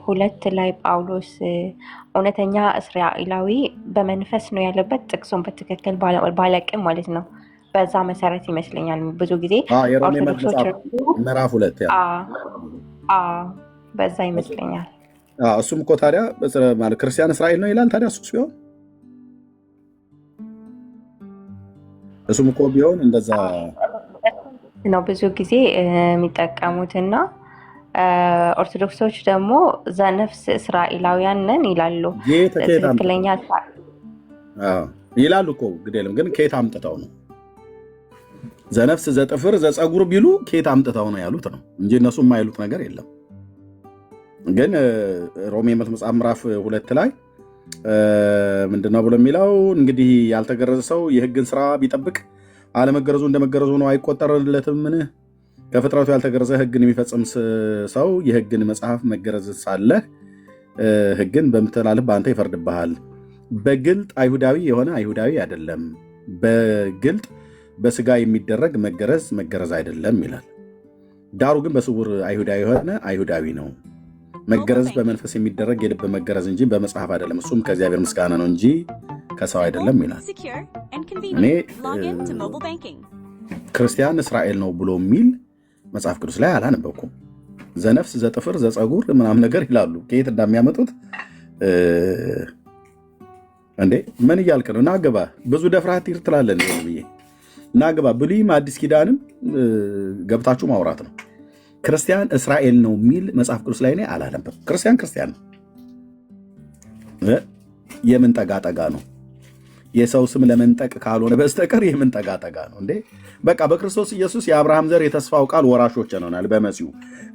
2 ላይ ጳውሎስ እውነተኛ እስራኤላዊ በመንፈስ ነው ያለበት። ጥቅሱን በትክክል ባለቅም ማለት ነው። በዛ መሰረት ይመስለኛል ብዙ ጊዜ ኦርቶዶክሶች
ምዕራፍ 2
በዛ ይመስለኛል።
እሱም እኮ ታዲያ ክርስቲያን እስራኤል ነው ይላል። ታዲያ እሱ ቢሆን እሱም እኮ ቢሆን እንደዛ
ነው ብዙ ጊዜ የሚጠቀሙትና ኦርቶዶክሶች ደግሞ ዘነፍስ እስራኤላውያን ነን ይላሉ። ትክክለኛ
ይላሉ እኮ ግዴለም። ግን ከየት አምጥተው ነው ዘነፍስ ዘጥፍር ዘፀጉር ቢሉ ከየት አምጥተው ነው ያሉት ነው እንጂ እነሱ የማይሉት ነገር የለም። ግን ሮሜ መጽሐፍ ምዕራፍ 2 ላይ ምንድነው ብሎ የሚለው እንግዲህ ያልተገረዘ ሰው የሕግን ስራ ቢጠብቅ አለመገረዙ እንደመገረዙ ነው አይቆጠርለትም። ምን ከፍጥረቱ ያልተገረዘ ሕግን የሚፈጽም ሰው የሕግን መጽሐፍ መገረዝ ሳለህ ሕግን በምትላለፍ በአንተ ይፈርድብሃል። በግልጥ አይሁዳዊ የሆነ አይሁዳዊ አይደለም፣ በግልጥ በስጋ የሚደረግ መገረዝ አይደለም ይላል። ዳሩ ግን በስውር አይሁዳዊ የሆነ አይሁዳዊ ነው። መገረዝ በመንፈስ የሚደረግ የልብ መገረዝ እንጂ በመጽሐፍ አይደለም፣ እሱም ከእግዚአብሔር ምስጋና ነው እንጂ ከሰው አይደለም ይላል። እኔ ክርስቲያን እስራኤል ነው ብሎ የሚል መጽሐፍ ቅዱስ ላይ አላነበኩም። ዘነፍስ ዘጥፍር ዘፀጉር ምናምን ነገር ይላሉ። ከየት እንዳሚያመጡት እንዴ ምን እያልክ ነው? ናግባ ብዙ ደፍራት ይር ትላለን ብዬ ናግባ። ብሉይም አዲስ ኪዳንም ገብታችሁ ማውራት ነው። ክርስቲያን እስራኤል ነው የሚል መጽሐፍ ቅዱስ ላይ እኔ አላነበብኩም። ክርስቲያን ነው። የምን ጠጋ ነው? የሰው ስም ለመንጠቅ ካልሆነ በስተቀር የምን ጠጋ ነው እንዴ? በቃ በክርስቶስ ኢየሱስ የአብርሃም ዘር የተስፋው ቃል ወራሾች ነናል በመሲሁ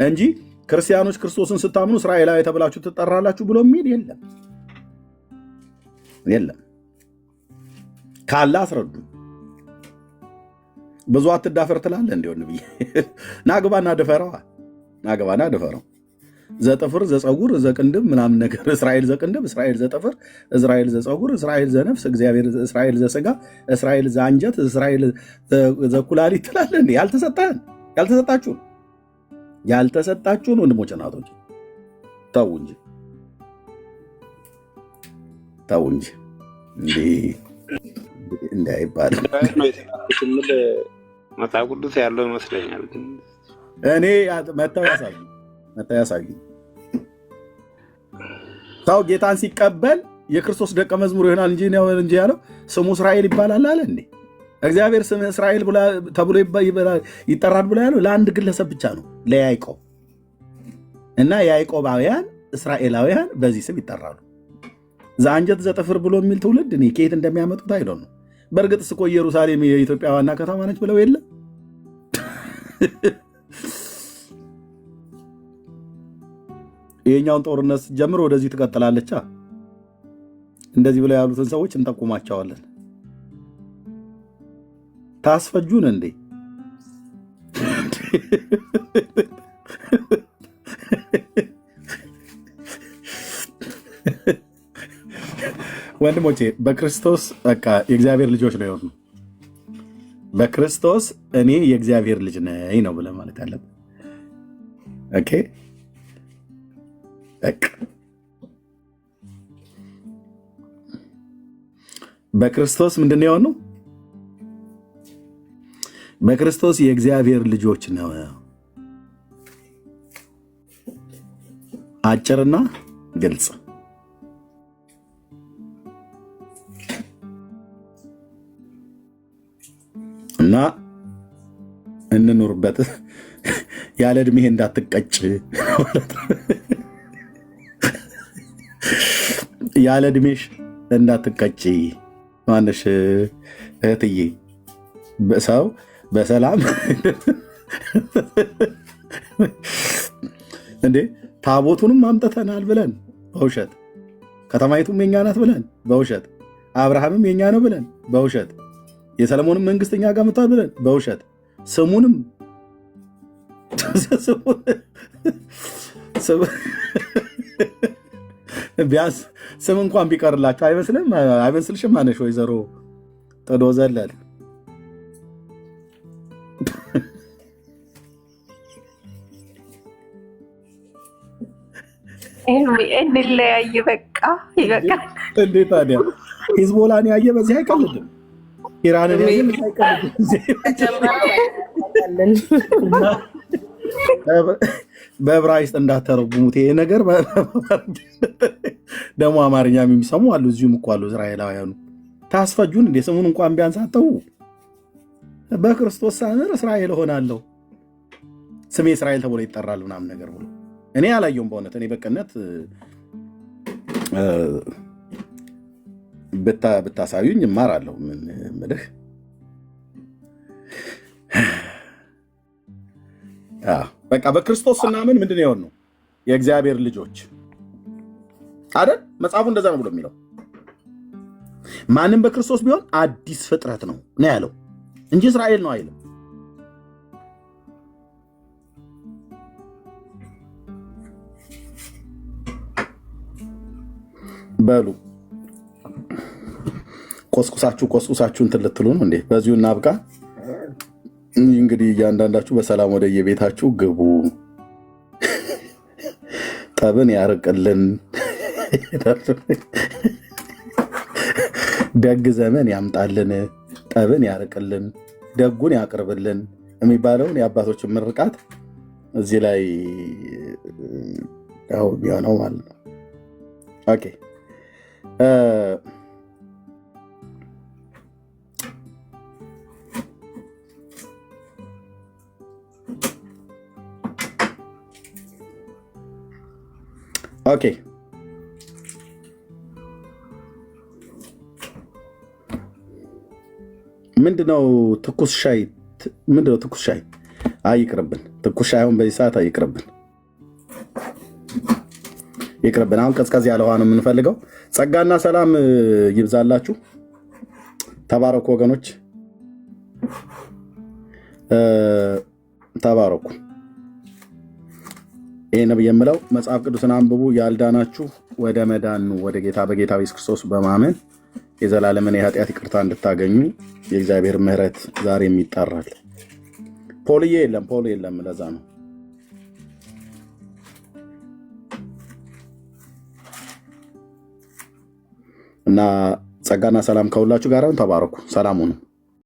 እንጂ ክርስቲያኖች ክርስቶስን ስታምኑ እስራኤላዊ ተብላችሁ ትጠራላችሁ ብሎ የሚል የለም። ካለ አስረዱ። ብዙ አትዳፈር ትላለህ እንዲሆን ብዬ ናግባና ድፈረው። ዘጥፍር ዘፀጉር ዘቅንድብ ምናምን ነገር እስራኤል ዘቅንድብ፣ እስራኤል ዘጥፍር፣ እስራኤል ዘፀጉር፣ እስራኤል ዘነፍስ፣ እግዚአብሔር እስራኤል ዘስጋ፣ እስራኤል ዘአንጀት፣ እስራኤል ዘኩላሊት ትላለህ እንዴ? ያልተሰጣችሁን ወንድሞች እናቶች ተው እንጂ እንዲህ አይባልም።
መጽሐፍ ቅዱስ ያለው ይመስለኛል። ግን
እኔ መተው ያሳዩ ሰው ጌታን ሲቀበል የክርስቶስ ደቀ መዝሙር ይሆናል እንጂ ያለው ስሙ እስራኤል ይባላል አለ እንዴ? እግዚአብሔር ስም እስራኤል ተብሎ ይጠራል ብሎ ያለው ለአንድ ግለሰብ ብቻ ነው፣ ለያዕቆብ እና ያዕቆባውያን እስራኤላውያን በዚህ ስም ይጠራሉ። ዘአንጀት ዘጥፍር ብሎ የሚል ትውልድ እኔ ከየት እንደሚያመጡት አይደል ነው። በእርግጥ እኮ ኢየሩሳሌም የኢትዮጵያ ዋና ከተማ ነች ብለው የለ ይሄኛውን ጦርነት ጀምሮ ወደዚህ ትቀጥላለች። እንደዚህ ብለው ያሉትን ሰዎች እንጠቁማቸዋለን። ታስፈጁን እንዴ? ወንድሞቼ በክርስቶስ በቃ የእግዚአብሔር ልጆች ነው የሆኑ። በክርስቶስ እኔ የእግዚአብሔር ልጅ ነኝ ነው ብለህ ማለት ያለብህ። ኦኬ በክርስቶስ ምንድን ነው የሆነው? በክርስቶስ የእግዚአብሔር ልጆች ነው። አጭርና ግልጽ። እና እንኑርበት። ያለ ዕድሜ እንዳትቀጭ፣ ያለ ዕድሜሽ እንዳትቀጭ ማነሽ እህትዬ ሰው በሰላም እንዴ ታቦቱንም አምጥተናል ብለን በውሸት ከተማይቱም የኛ ናት ብለን በውሸት አብርሃምም የኛ ነው ብለን በውሸት የሰለሞንም መንግስት እኛ ጋር መጥቷል ብለን በውሸት ስሙንም ቢያንስ ስም እንኳን ቢቀርላቸው አይመስልሽም? ማነሽ ወይዘሮ ጥዶ ዘለል
እንለያይ በቃ ይበቃል።
እንዴት ታዲያ ሂዝቦላን ያየ በዚህ አይቀልድም፣ ኢራንን ያየ በዚህ አይቀልድም። በዕብራይስጥ እንዳተረጉሙት ይሄ ነገር ደግሞ አማርኛ የሚሰሙ አሉ፣ እዚሁም እኮ አሉ እስራኤላውያኑ። ታስፈጁን እንደ ስሙን እንኳን ቢያንስ አተው። በክርስቶስ ሳምር እስራኤል እሆናለሁ ስሜ እስራኤል ተብሎ ይጠራል ምናምን ነገር ብሎ እኔ አላየውም። በእውነት እኔ በቅነት ብታሳዩኝ እማራለሁ። ምን ምልህ በቃ በክርስቶስ ስናምን ምንድን የሆን ነው የእግዚአብሔር ልጆች አይደል? መጽሐፉ እንደዛ ነው ብሎ የሚለው ማንም በክርስቶስ ቢሆን አዲስ ፍጥረት ነው ነው ያለው እንጂ እስራኤል ነው አይልም። በሉ ቆስቁሳችሁ እንትን ልትሉ ነው እንዴ? በዚሁ እናብቃ። እንግዲህ እያንዳንዳችሁ በሰላም ወደ የቤታችሁ ግቡ። ጠብን ያርቅልን፣ ደግ ዘመን ያምጣልን፣ ጠብን ያርቅልን፣ ደጉን ያቅርብልን የሚባለውን የአባቶችን ምርቃት እዚህ ላይ ያው ቢሆነው ማለት ነው። ኦኬ ኦኬ ምንድነው ትኩስ ሻይ? ምንድነው ትኩስ ሻይ? አይቅርብን። ትኩስ ሻይ አሁን በዚህ ሰዓት አይቅርብን፣ ይቅርብን። አሁን ቀዝቀዝ ያለ ውሃ ነው የምንፈልገው። ጸጋና ሰላም ይብዛላችሁ። ተባረኩ ወገኖች፣ ተባረኩ። ይህን የምለው መጽሐፍ ቅዱስን አንብቡ። ያልዳናችሁ ወደ መዳን ወደ ጌታ በጌታ ኢየሱስ ክርስቶስ በማመን የዘላለምን የኃጢአት ይቅርታ እንድታገኙ የእግዚአብሔር ምሕረት ዛሬም ይጣራል። ፖልዬ የለም፣ ፖል የለም። ለዛ ነው እና ጸጋና ሰላም ከሁላችሁ ጋር። ተባረኩ። ሰላም ሁኑ።